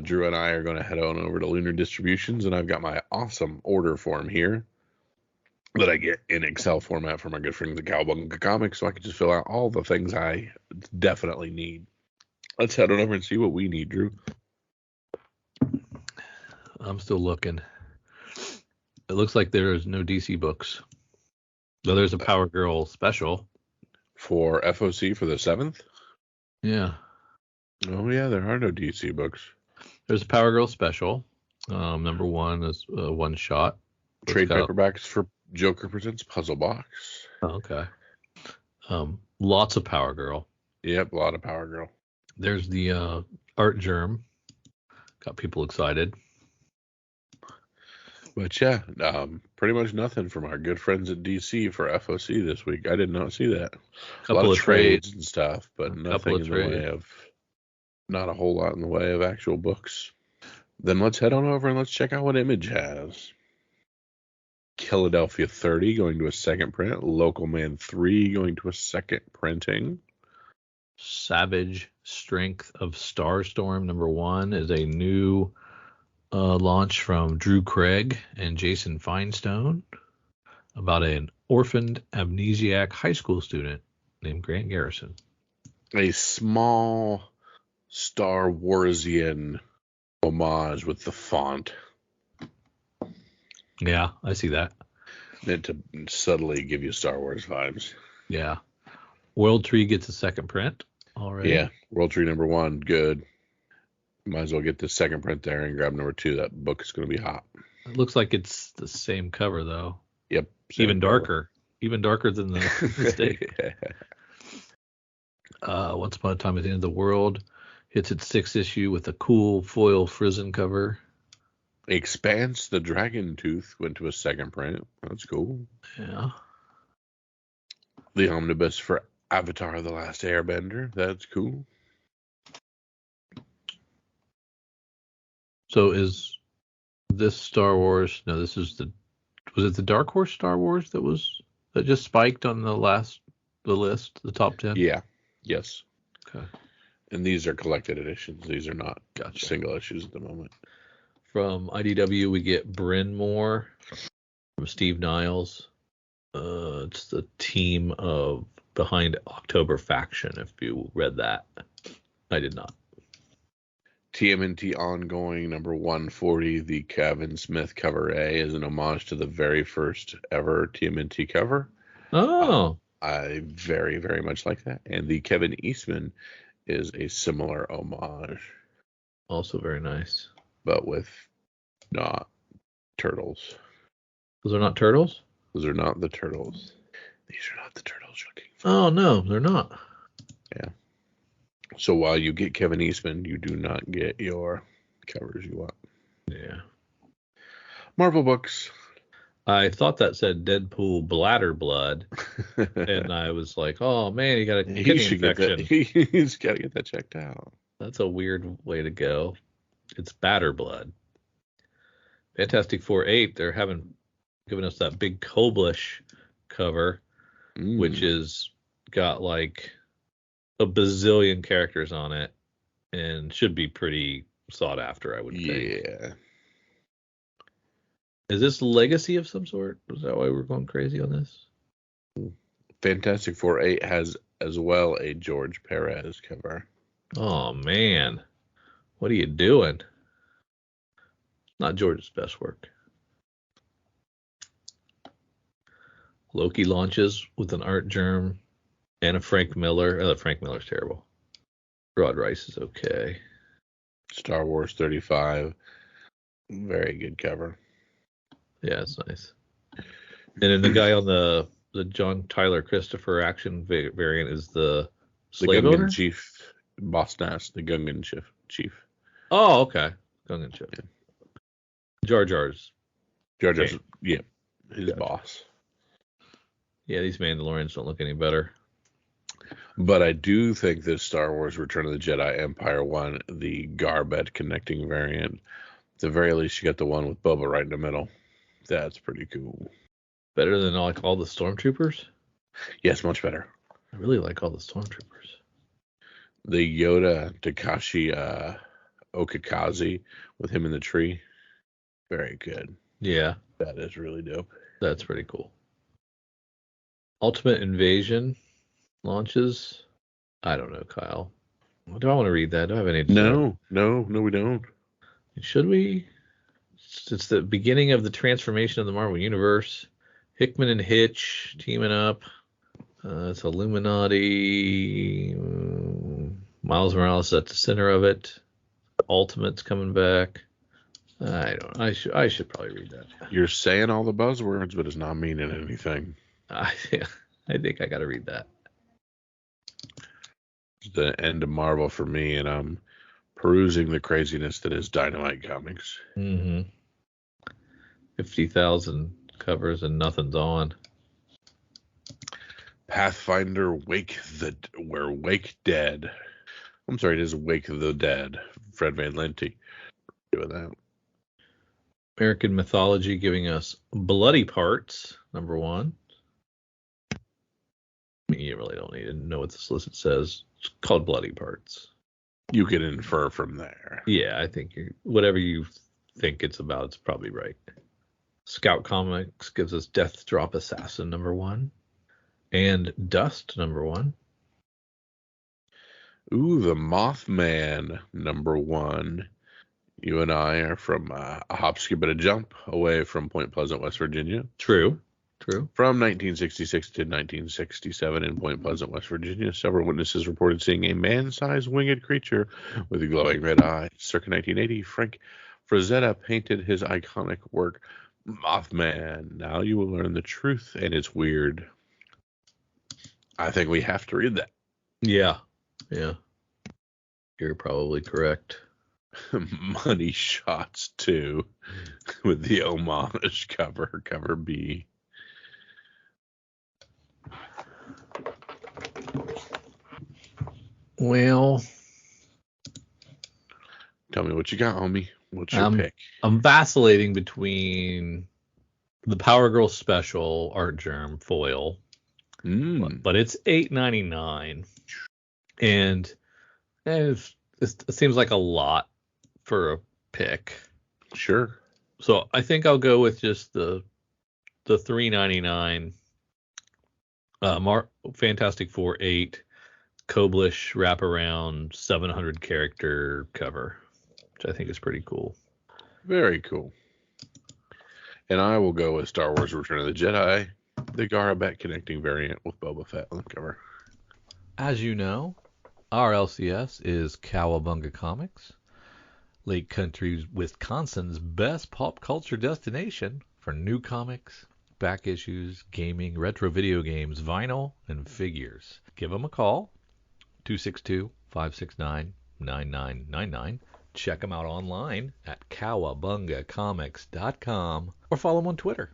Drew and I are going to head on over to Lunar Distributions, and I've got my awesome order form here that I get in Excel format from our good friends at Cowabunga Comics, so I can just fill out all the things I definitely need. Let's head on over and see what we need, Drew. I'm still looking. It looks like there is no DC books. Though there's a Power Girl special. For FOC for the 7th? Yeah. Oh, yeah, there are no DC books. There's a Power Girl special. #1 is one shot. Trade paperbacks for Joker Presents Puzzle Box. Oh, okay. Lots of Power Girl. Yep, a lot of Power Girl. There's the Art Germ. Got people excited. But yeah, pretty much nothing from our good friends at DC for FOC this week. I did not see that. A lot of trades and stuff, but nothing in the way of, not a whole lot in the way of actual books. Then let's head on over and let's check out what Image has. Philadelphia 30 going to a second print. Local Man 3 going to a second printing. Savage Strength of Starstorm #1 is a new launch from Drew Craig and Jason Feinstone about an orphaned amnesiac high school student named Grant Garrison. A small Star Warsian homage with the font. Yeah, I see that. Meant to subtly give you Star Wars vibes. Yeah. World Tree gets a second print already. Yeah, World Tree #1, good. Might as well get the second print there and grab #2. That book is going to be hot. It looks like it's the same cover, though. Yep. Even darker. Even darker than the mistake. Once Upon a Time at the End of the World hits its 6th issue with a cool foil frizzen cover. Expanse the Dragon Tooth went to a second print. That's cool. Yeah. The omnibus for Avatar: The Last Airbender. That's cool. So is this Star Wars? No, this is was it the Dark Horse Star Wars that just spiked on the list, the top 10? Yeah. Yes. Okay. And these are collected editions. These are not Gotcha. single issues at the moment. From IDW, we get Bryn Mawr from Steve Niles. It's the team behind October Faction, if you read that. I did not. TMNT Ongoing number 140, the Kevin Smith cover A, is an homage to the very first ever TMNT cover. Oh. I very, very much like that. And the Kevin Eastman is a similar homage. Also very nice. But with not turtles. Those are not turtles? Those are not the turtles. These are not the turtles you're looking for. Oh, no, they're not. Yeah. So while you get Kevin Eastman, you do not get your covers you want. Yeah. Marvel books. I thought that said Deadpool bladder blood, and I was like, oh, man, he got a kidney infection. He's got to get that checked out. That's a weird way to go. It's batter blood. Fantastic Four 8, they're given us that big Koblish cover, which is got like a bazillion characters on it and should be pretty sought after, I would think. Yeah. Is this legacy of some sort? Is that why we're going crazy on this? Fantastic Four 8 has as well a George Perez cover. Oh, man. What are you doing? Not George's best work. Loki launches with an art germ and a Frank Miller. Oh, Frank Miller's terrible. Rod Rice is okay. Star Wars 35. Very good cover. Yeah, it's nice. And then the guy on the John Tyler Christopher action variant is the slave Gungan owner? Chief. Boss Nass, the Gungan Chief. Oh, okay. Gungan Chief. Yeah. Jar Jar's. Jar Jar's, Okay. yeah, his Gotcha. boss. Yeah, these Mandalorians don't look any better. But I do think this Star Wars Return of the Jedi Empire one, the Garbet connecting variant, at the very least you got the one with Boba right in the middle. That's pretty cool. Better than like all the Stormtroopers? Yes, much better. I really like all the Stormtroopers. The Yoda Takashi Okikaze with him in the tree. Very good. Yeah, That is really dope. that's pretty cool. Ultimate Invasion launches. I don't know, Kyle. Do I want to read that? Do I have any desire? No, we don't. Should we? It's the beginning of the transformation of the Marvel Universe. Hickman and Hitch teaming up. It's Illuminati. Miles Morales is at the center of it. Ultimate's coming back. I don't. I should probably read that. You're saying all the buzzwords, but it's not meaning anything. I think I got to read that. It's the end of Marvel for me, and I'm perusing the craziness that is Dynamite Comics. 50,000 covers and nothing's on. Pathfinder Wake Dead. I'm sorry, it is Wake the Dead. Fred Van Lente doing that. American Mythology giving us Bloody Parts, number 1. I mean, you really don't need to know what this list says. It's called Bloody Parts. You can infer from there. Yeah, I think whatever you think it's about, it's probably right. Scout Comics gives us Death Drop Assassin, number 1. And Dust, number 1. Ooh, the Mothman, number 1. You and I are from a hop, skip, and a jump away from Point Pleasant, West Virginia. True. From 1966 to 1967 in Point Pleasant, West Virginia, several witnesses reported seeing a man-sized winged creature with glowing red eyes. Circa 1980, Frank Frazetta painted his iconic work, Mothman. Now you will learn the truth, and it's weird. I think we have to read that. Yeah. You're probably correct. Money Shots 2 with the homage cover B. Well, Tell me what you got, homie. What's your pick? I'm vacillating between the Power Girl Special Art Germ foil, but it's $8.99, and it seems like a lot for a pick. Sure. So I think I'll go with just the $3.99 Fantastic Four 8 Koblish wraparound 700 character cover, which I think is pretty cool. Very cool. And I will go with Star Wars Return of the Jedi, the Garabet connecting variant with Boba Fett on the cover. As you know, our LCS is Cowabunga Comics, Lake Country, Wisconsin's best pop culture destination for new comics, back issues, gaming, retro video games, vinyl, and figures. Give them a call, 262-569-9999. Check them out online at cowabungacomics.com or follow them on Twitter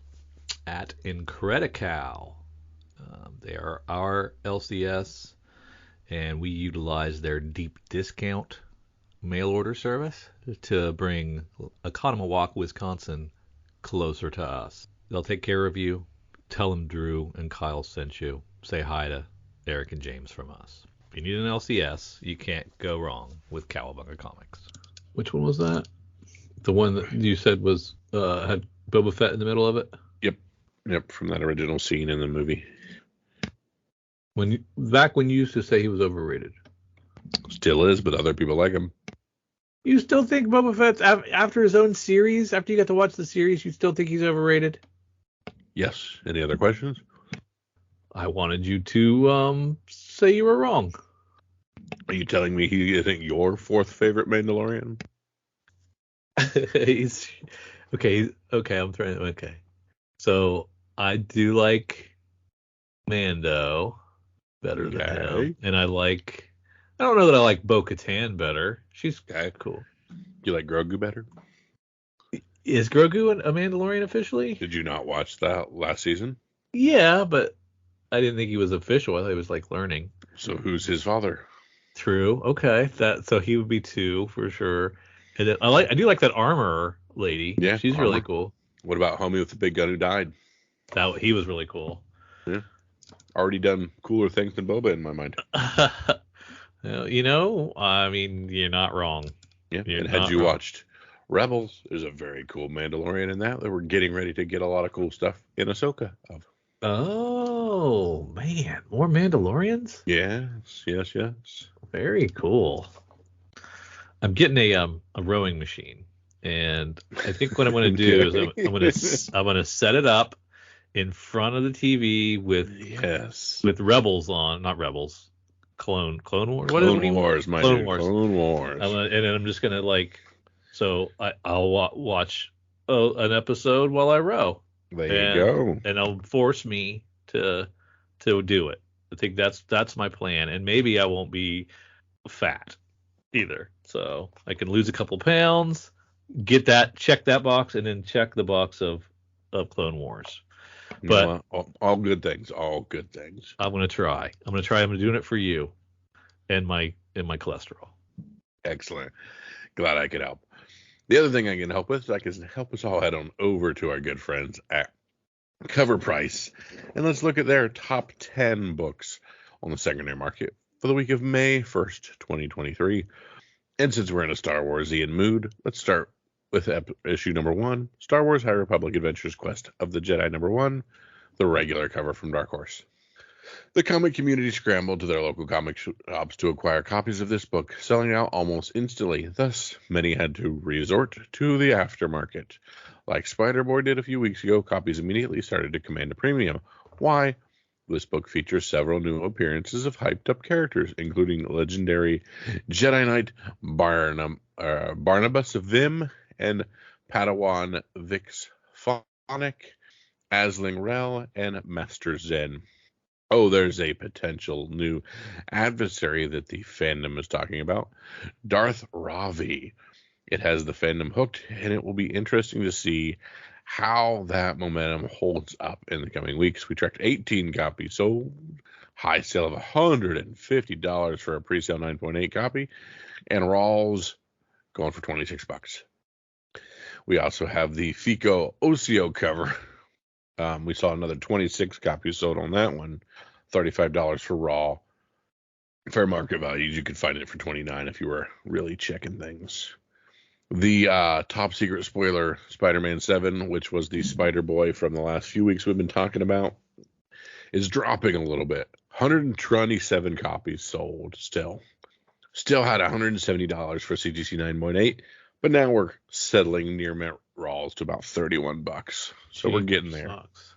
at Incredicow. They are our LCS, and we utilize their deep discount mail order service to bring Oconomowoc, Wisconsin closer to us. They'll take care of you. Tell them Drew and Kyle sent you. Say hi to Eric and James from us. If you need an LCS, you can't go wrong with Cowabunga Comics. Which one was that? The one that you said was had Boba Fett in the middle of it? Yep, from that original scene in the movie. Back when you used to say he was overrated. Still is, but other people like him. You still think Boba Fett's after his own series? After you got to watch the series, you still think he's overrated? Yes. Any other questions? I wanted you to say you were wrong. Are you telling me he isn't your fourth favorite Mandalorian? He's okay. I'm trying. Okay, so I do like Mando better than him, and I don't know that I like Bo-Katan better. She's cool. Do you like Grogu better? Is Grogu a Mandalorian officially? Did you not watch that last season? Yeah, but I didn't think he was official. I thought he was like learning. So who's his father? True. Okay. So he would be 2 for sure. And then I do like that armor lady. Yeah, she's really cool. What about homie with the big gun who died? He was really cool. Yeah. Already done cooler things than Boba in my mind. I mean, you're not wrong. Yeah. And had you watched Rebels, there's a very cool Mandalorian in that we're getting ready to get a lot of cool stuff in Ahsoka of. Oh man, more Mandalorians? Yes. Very cool. I'm getting a rowing machine, and I think what I'm going to do is I'm going to set it up in front of the TV with Rebels on, not Rebels, Clone Wars. What Clone Wars, my Clone dude. Wars. Clone Wars. And then I'm just going to I'll watch an episode while I row. There you go. And it'll force me to do it. I think that's my plan, and maybe I won't be fat either, so I can lose a couple pounds, check that box, and then check the box of Clone Wars. But all good things. All good things. I'm gonna try. I'm doing it for you, and my cholesterol. Excellent. Glad I could help. The other thing I can help with is I can help us all head on over to our good friends at Cover Price, and let's look at their top 10 books on the secondary market for the week of May 1st, 2023. And since we're in a Star Warsian mood, let's start with issue number 1, Star Wars High Republic Adventures Quest of the Jedi number 1, the regular cover from Dark Horse. The comic community scrambled to their local comic shops to acquire copies of this book, selling out almost instantly. Thus, many had to resort to the aftermarket. Like Spider-Boy did a few weeks ago, copies immediately started to command a premium. Why? This book features several new appearances of hyped-up characters, including legendary Jedi Knight Barnabas Vim and Padawan Vix Phonic, Asling Rel, and Master Zen. Oh, there's a potential new adversary that the fandom is talking about, Darth Ravi. It has the fandom hooked, and it will be interesting to see how that momentum holds up in the coming weeks. We tracked 18 copies sold. High sale of $150 for a pre-sale 9.8 copy. And Rawls going for $26. We also have the Fico Ocio cover. We saw another 26 copies sold on that one. $35 for raw. Fair market value. You could find it for $29 if you were really checking things. The top secret spoiler, Spider-Man 7, which was the Spider-Boy from the last few weeks we've been talking about, is dropping a little bit. 127 copies sold still. Still had $170 for CGC 9.8, but now we're settling near Mint Rawls to about $31. So we're getting there. Sucks.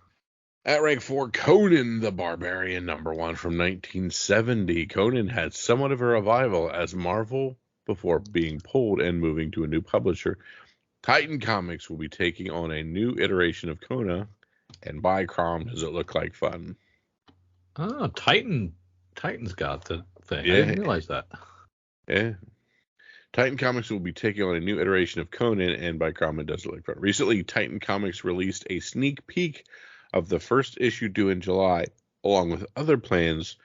At rank 4, Conan the Barbarian, number 1 from 1970. Conan had somewhat of a revival as Marvel before being pulled and moving to a new publisher. Titan Comics will be taking on a new iteration of Conan, and by Crom, does it look like fun? Oh, Titan's got the thing. Yeah. I didn't realize that. Yeah. Titan Comics will be taking on a new iteration of Conan, and by Crom, it does look like fun. Recently, Titan Comics released a sneak peek of the first issue due in July, along with other plans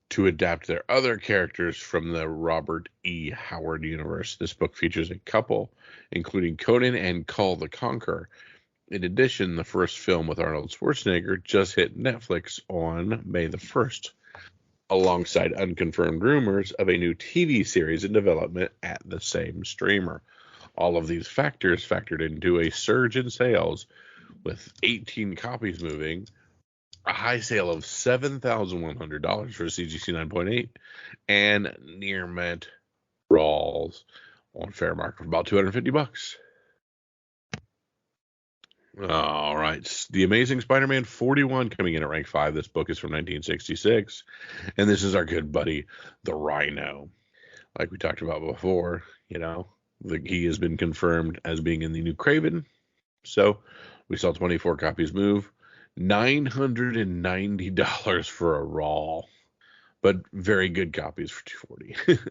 to adapt their other characters from the Robert E. Howard universe. This book features a couple, including Conan and Kull the Conqueror. In addition, the first film with Arnold Schwarzenegger just hit Netflix on May the 1st, alongside unconfirmed rumors of a new TV series in development at the same streamer. All of these factors factored into a surge in sales, with 18 copies moving, a high sale of $7,100 for CGC 9.8, and near mint Rawls on fair market for about $250. All right, The Amazing Spider-Man 41 coming in at rank 5. This book is from 1966, and this is our good buddy, the Rhino. Like we talked about before, he has been confirmed as being in the new Kraven. So we saw 24 copies move, $990 for a raw, but very good copies for $240.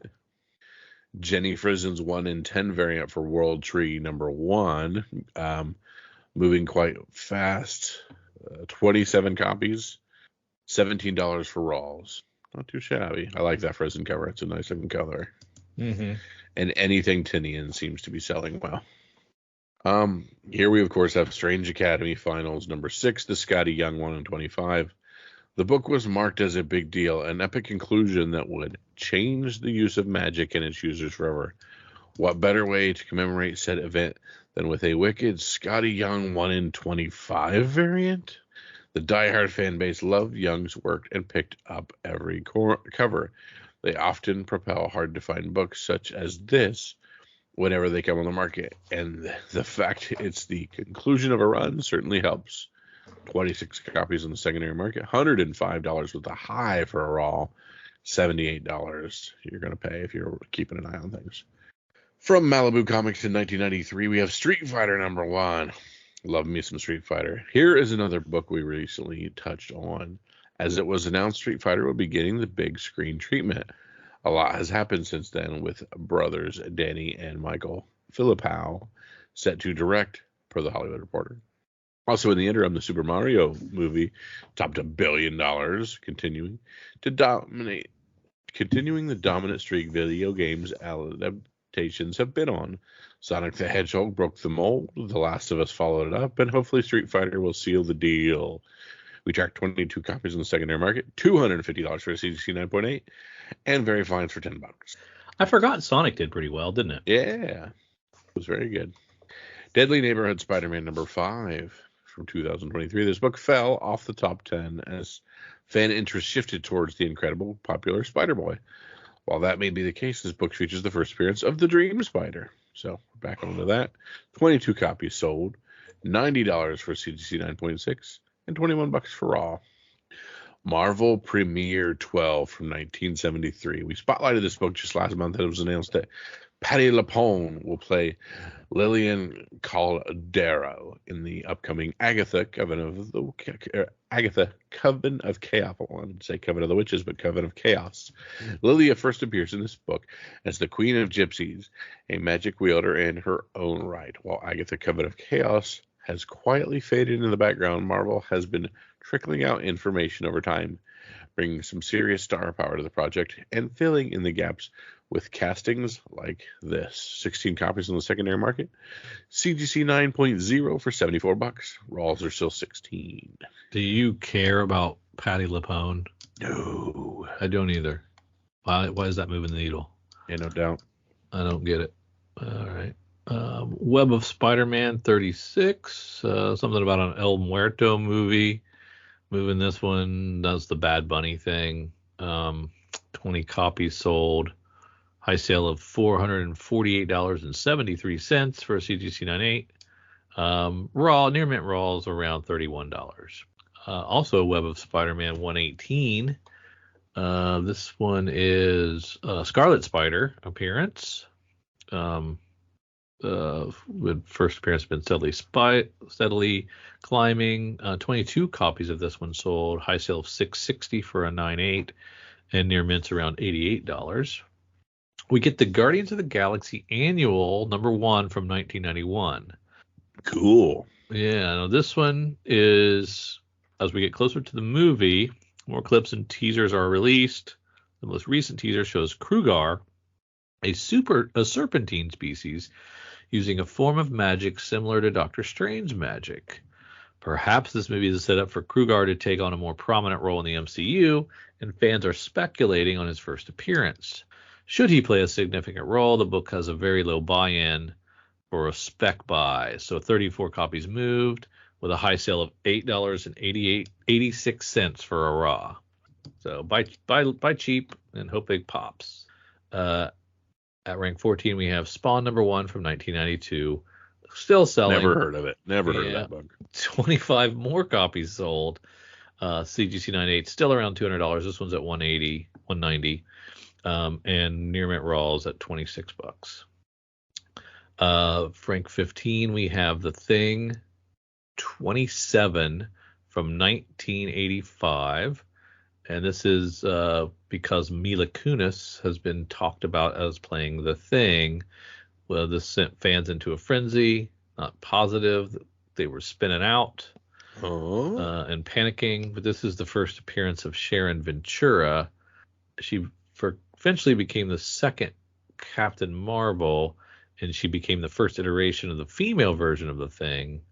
Jenny Frizen's 1 in 10 variant for World Tree number 1, moving quite fast. 27 copies, $17 for Rawls. Not too shabby. I like that Frizen cover. It's a nice looking color. Mm-hmm. And anything Tinian seems to be selling well. Here we, of course, have Strange Academy Finals number 6, the Scotty Young 1 in 25. The book was marked as a big deal, an epic conclusion that would change the use of magic and its users forever. What better way to commemorate said event than with a wicked Scotty Young 1 in 25 variant? The diehard fan base loved Young's work and picked up every cover. They often propel hard-to-find books such as this whenever they come on the market, and the fact it's the conclusion of a run certainly helps. 26 copies on the secondary market, $105 with a high for a raw, $78 you're going to pay if you're keeping an eye on things. From Malibu Comics in 1993, we have Street Fighter number 1. Love me some Street Fighter. Here is another book we recently touched on. As it was announced, Street Fighter will be getting the big screen treatment. A lot has happened since then, with brothers Danny and Michael Philippou set to direct, per the Hollywood Reporter. Also, in the interim, the Super Mario movie topped $1 billion, continuing the dominant streak video games adaptations have been on. Sonic the Hedgehog broke the mold, The Last of Us followed it up, and hopefully Street Fighter will seal the deal. We tracked 22 copies in the secondary market, $250 for a CGC 9.8, and very fines for $10. I forgot Sonic did pretty well, didn't it? Yeah, it was very good. Deadly Neighborhood Spider-Man number 5 from 2023. This book fell off the top 10 as fan interest shifted towards the incredible popular Spider-Boy. While that may be the case, this book features the first appearance of the Dream Spider. So we're back onto that. 22 copies sold, $90 for CGC 9.6, and $21 for raw. Marvel Premiere 12 from 1973. We spotlighted this book just last month, and it was announced that Patti LuPone will play Lillian Caldero in the upcoming Agatha Coven of Chaos. I wanted to say Coven of the Witches, but Coven of Chaos. Lilia first appears in this book as the Queen of Gypsies, a magic wielder in her own right, while Agatha Coven of Chaos has quietly faded in the background, Marvel has been trickling out information over time, bringing some serious star power to the project and filling in the gaps with castings like this. 16 copies on the secondary market. CGC 9.0 for $74. Raws are still 16. Do you care about Patty LuPone? No. I don't either. Why is that moving the needle? Yeah, no doubt. I don't get it. All right. Web of Spider-Man 36. Something about an El Muerto movie. Moving this one. That's the Bad Bunny thing. 20 copies sold. High sale of $448.73 for a CGC 98. Raw, near mint raw is around $31. Also, Web of Spider-Man 118. This one is Scarlet Spider appearance. With first appearance been steadily climbing. 22 copies of this one sold. High sale of $660 for a 9.8, and near mint's around $88. We get the Guardians of the Galaxy Annual #1 from 1991. Cool. Yeah, now this one is, as we get closer to the movie, more clips and teasers are released. The most recent teaser shows Krugar, a serpentine species, using a form of magic similar to Doctor Strange magic. Perhaps this movie is a setup for Krugar to take on a more prominent role in the MCU, and fans are speculating on his first appearance. Should he play a significant role, the book has a very low buy-in for a spec buy, so 34 copies moved with a high sale of $8.86 for a raw. So buy cheap and hope it pops. At rank 14, we have Spawn #1 from 1992, still selling. Never heard of it. Never heard of that book. 25 more copies sold. CGC 98 still around $200. This one's at $190. And near mint raws at $26. Rank 15, we have The Thing 27 from 1985. And this is because Mila Kunis has been talked about as playing The Thing. Well, this sent fans into a frenzy. Not positive. They were spinning out and panicking. But this is the first appearance of Sharon Ventura. She eventually became the second Captain Marvel, and she became the first iteration of the female version of The Thing.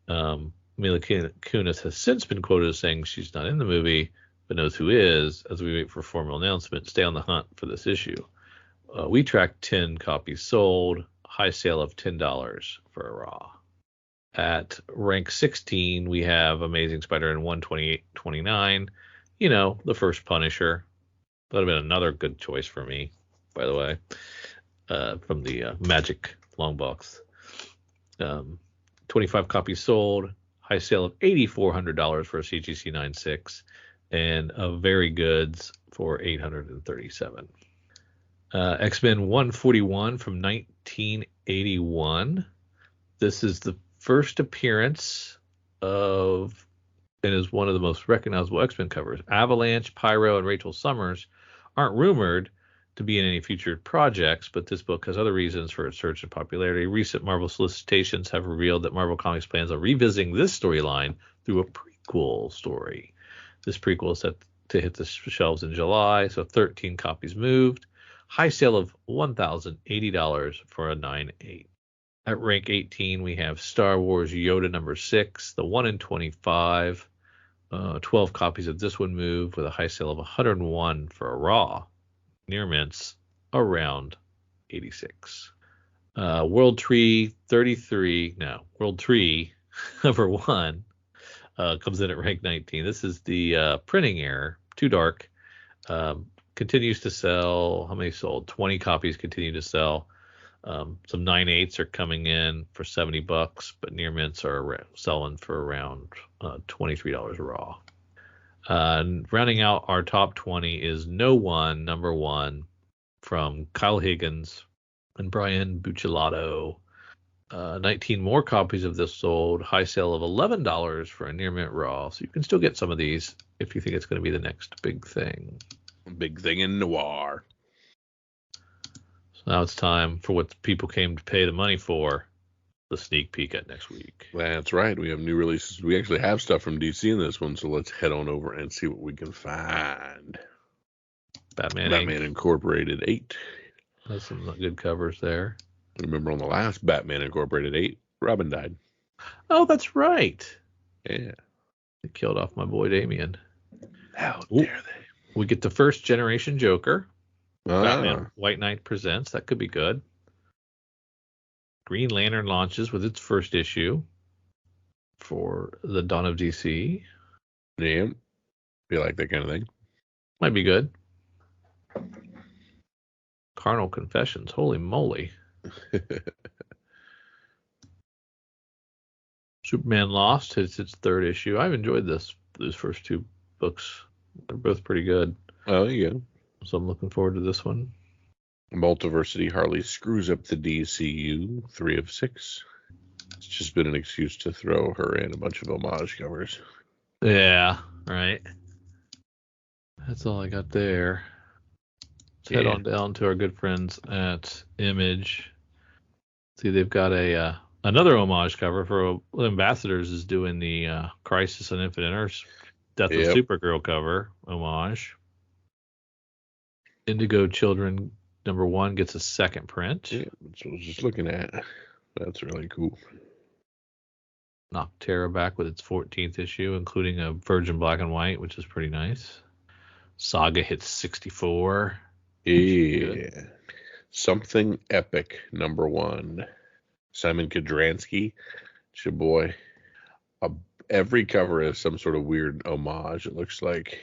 Mila Kunis has since been quoted as saying she's not in the movie, but knows who is. As we wait for a formal announcement, stay on the hunt for this issue. We tracked 10 copies sold, high sale of $10 for a raw. At rank 16, we have Amazing Spider-Man 128.29. You know, the first Punisher. That would have been another good choice for me, by the way, from the Magic Longbox. 25 copies sold, high sale of $8,400 for a CGC 96, and a Very Goods for $837. X-Men 141 from 1981. This is the first appearance of, and is one of the most recognizable X-Men covers. Avalanche, Pyro, and Rachel Summers aren't rumored to be in any future projects, but this book has other reasons for its surge in popularity. Recent Marvel solicitations have revealed that Marvel Comics plans on revisiting this storyline through a prequel story. This prequel is set to hit the shelves in July, so 13 copies moved. High sale of $1,080 for a 9.8. At rank 18, we have Star Wars Yoda #6, the 1 in 25. 12 copies of this one moved with a high sale of $101 for a raw. Near mints around 86. World Tree #1 comes in at rank 19. This is the printing error, too dark. Continues to sell. How many sold? 20 copies continue to sell. Some 9.8s are coming in for $70, but near mints are selling for around $23 raw. Rounding out our top 20 is No One #1 from Kyle Higgins and Brian Buccellato. 19 more copies of this sold. High sale of $11 for a near mint raw. So you can still get some of these if you think it's going to be the next big thing. Big thing in noir. So now it's time for what people came to pay the money for. the sneak peek at next week. That's right. We have new releases. We actually have stuff from DC in this one, so let's head on over and see what we can find. Batman Incorporated 8. Has some good covers there. Remember on the last Batman Incorporated 8, Robin died. Oh, that's right. Yeah. They killed off my boy Damian. How dare they? We get the first generation Joker. Batman White Knight Presents. That could be good. Green Lantern launches with its first issue for the Dawn of DC. Yeah. Feel like that kind of thing. Might be good. Carnal Confessions. Holy moly. Superman Lost hits its third issue. I've enjoyed these first two books. They're both pretty good. Oh, yeah. So I'm looking forward to this one. Multiversity Harley screws up the DCU, 3 of 6. It's just been an excuse to throw her in a bunch of homage covers. Yeah, right. That's all I got there. Let's head on down to our good friends at Image. See, they've got another homage cover for Ambassadors is doing the Crisis on Infinite Earths Death of Supergirl cover homage. Indigo Children #1 gets a second print. Yeah, that's what I was just looking at. That's really cool. Noctera back with its 14th issue, including a Virgin Black and White, which is pretty nice. Saga hits 64. Yeah. Something Epic #1. Simon Kodransky. It's your boy. Every cover is some sort of weird homage, it looks like.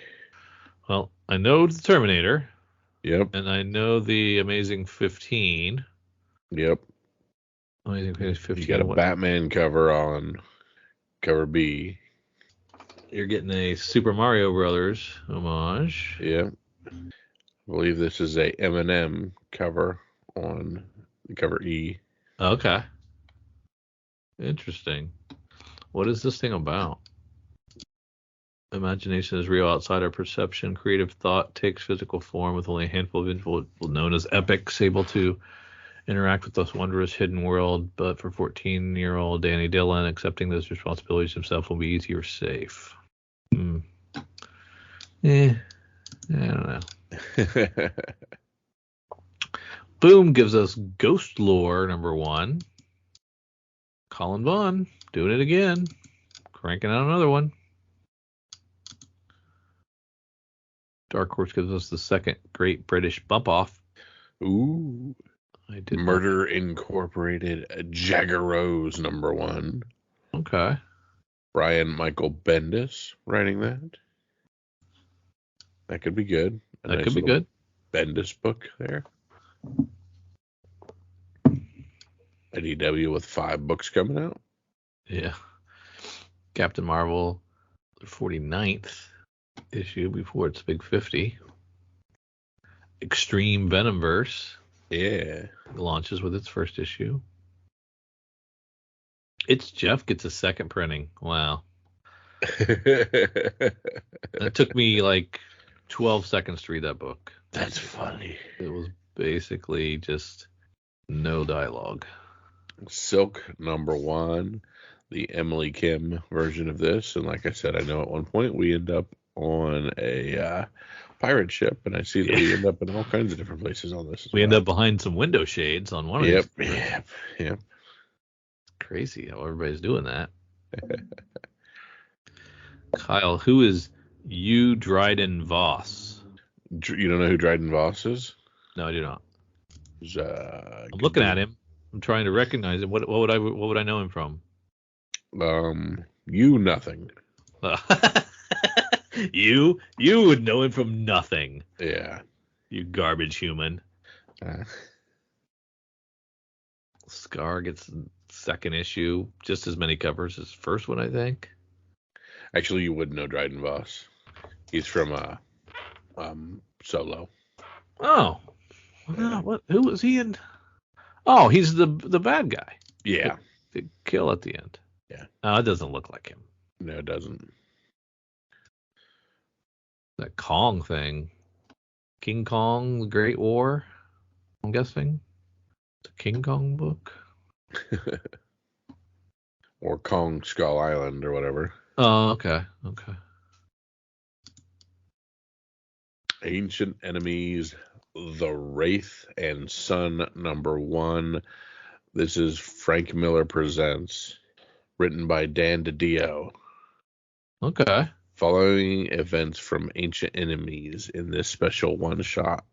Well, I know the Terminator. Yep. And I know the Amazing 15. Yep. Amazing 15. You got a Batman cover on cover B. You're getting a Super Mario Brothers homage. Yep. I believe this is a Eminem cover on cover E. Okay. Interesting. What is this thing about? Imagination is real outside our perception. Creative thought takes physical form with only a handful of individuals known as epics able to interact with this wondrous hidden world. But for 14-year-old Danny Dillon, accepting those responsibilities himself will be easy or safe. I don't know. Boom gives us Ghost Lore #1. Colin Vaughn doing it again. Cranking out another one. Dark Horse gives us the second Great British Bump Off. Ooh. Murder Incorporated Jagger Rose #1. Okay. Brian Michael Bendis writing that. That could be good. That could be good. Bendis book there. IDW with 5 books coming out. Yeah. Captain Marvel, the 49th issue before its big 50. Extreme Venomverse. Yeah. Launches with its first issue. It's Jeff gets a second printing. Wow. That took me like 12 seconds to read that book. That's funny. It was basically just no dialogue. Silk #1, the Emily Kim version of this. And like I said, I know at one point we end up on a pirate ship, and I see that we end up in all kinds of different places on this. We end up behind some window shades on one of these. Yep. It's crazy how everybody's doing that. Kyle, who is you Dryden Voss? You don't know who Dryden Voss is? No, I do not. I'm looking at him. I'm trying to recognize him. What would I know him from? You nothing. You would know him from nothing. Yeah. You garbage human. Scar gets second issue, just as many covers as first one, I think. Actually, you wouldn't know Dryden Voss. He's from Solo. Oh. What? Who was he in? Oh, he's the bad guy. Yeah. The kill at the end. Yeah. No, it doesn't look like him. No, it doesn't. That Kong thing. King Kong, the Great War, I'm guessing. It's a King Kong book. or Kong Skull Island or whatever. Oh, okay. Okay. Ancient Enemies, The Wraith and Sun #1. This is Frank Miller Presents, written by Dan DiDio. Okay. Following events from Ancient Enemies in this special one-shot,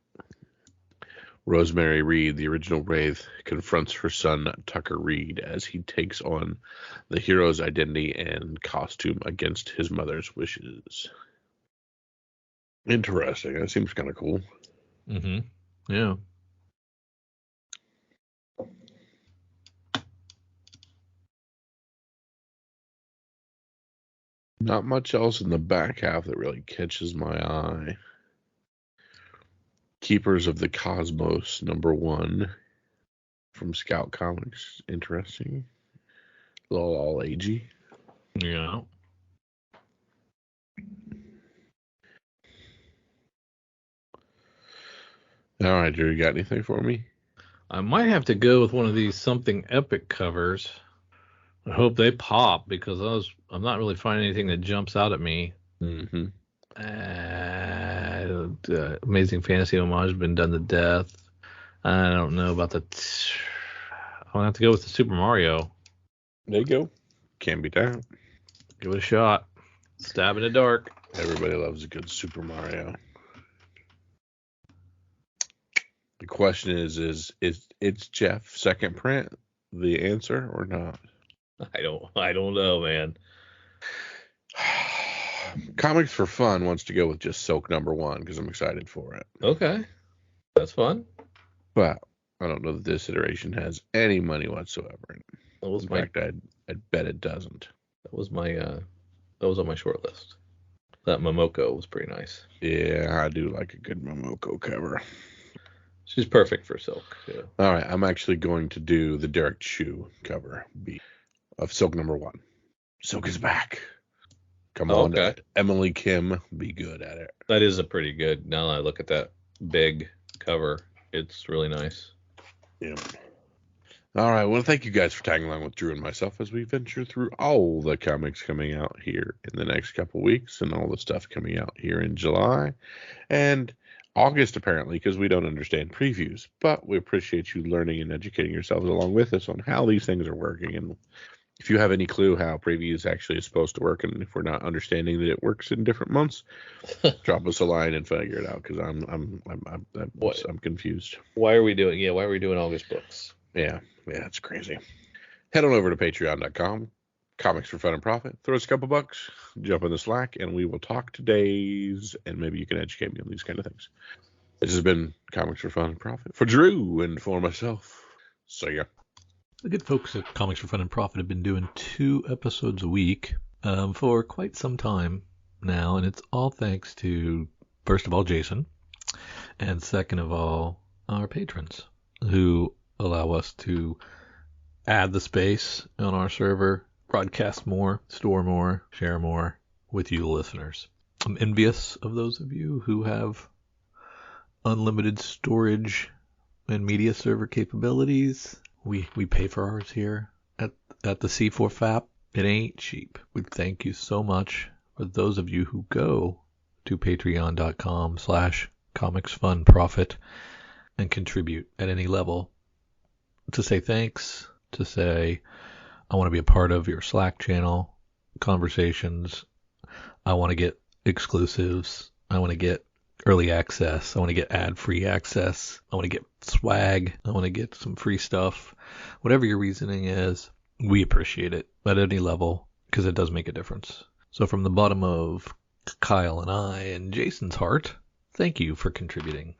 Rosemary Reed, the original Wraith, confronts her son Tucker Reed as he takes on the hero's identity and costume against his mother's wishes. Interesting. That seems kind of cool. Mm-hmm. Yeah. Not much else in the back half that really catches my eye. Keepers of the Cosmos #1 from Scout Comics. Interesting. A little all agey. Yeah. All right, Drew, you got anything for me? I might have to go with one of these Something Epic covers. I hope they pop because I'm not really finding anything that jumps out at me. Mm-hmm. Amazing Fantasy homage has been done to death. I don't know about I'm gonna have to go with the Super Mario. There you go. Can't beat that. Give it a shot. Stab in the dark. Everybody loves a good Super Mario. The question is Jeff second print the answer or not? I don't know, man. Comics for Fun wants to go with just Silk #1 because I'm excited for it. Okay, that's fun. But I don't know that this iteration has any money whatsoever in it. In fact, I'd bet it doesn't. That was on my short list. That Momoko was pretty nice. Yeah, I do like a good Momoko cover. She's perfect for Silk. Yeah. All right, I'm actually going to do the Derek Chu cover of Silk #1. Silk is back. Come on, okay. Emily Kim, be good at it. That is a pretty good. Now that I look at that big cover, it's really nice. Yeah. All right, well, thank you guys for tagging along with Drew and myself as we venture through all the comics coming out here in the next couple weeks and all the stuff coming out here in July and August, apparently, because we don't understand previews. But we appreciate you learning and educating yourselves along with us on how these things are working. And if you have any clue how previews actually is supposed to work, and if we're not understanding that it works in different months, drop us a line and figure it out, because I'm confused. Why are we doing August books? Yeah, it's crazy. Head on over to patreon.com, Comics for Fun and Profit. Throw us a couple bucks, jump in the Slack, and we will talk to Days, and maybe you can educate me on these kind of things. This has been Comics for Fun and Profit. For Drew and for myself, see ya. The good folks at Comics for Fun and Profit have been doing 2 episodes a week for quite some time now, and it's all thanks to, first of all, Jason, and second of all, our patrons, who allow us to add the space on our server, broadcast more, store more, share more with you, the listeners. I'm envious of those of you who have unlimited storage and media server capabilities. We pay for ours here at the C4FAP. It ain't cheap. We thank you so much for those of you who go to patreon.com/comicsfunprofit and contribute at any level to say thanks, to say, I want to be a part of your Slack channel conversations. I want to get exclusives. I want to get early access. I want to get ad-free access. I want to get swag. I want to get some free stuff. Whatever your reasoning is, we appreciate it at any level because it does make a difference. So from the bottom of Kyle and I and Jason's heart, thank you for contributing.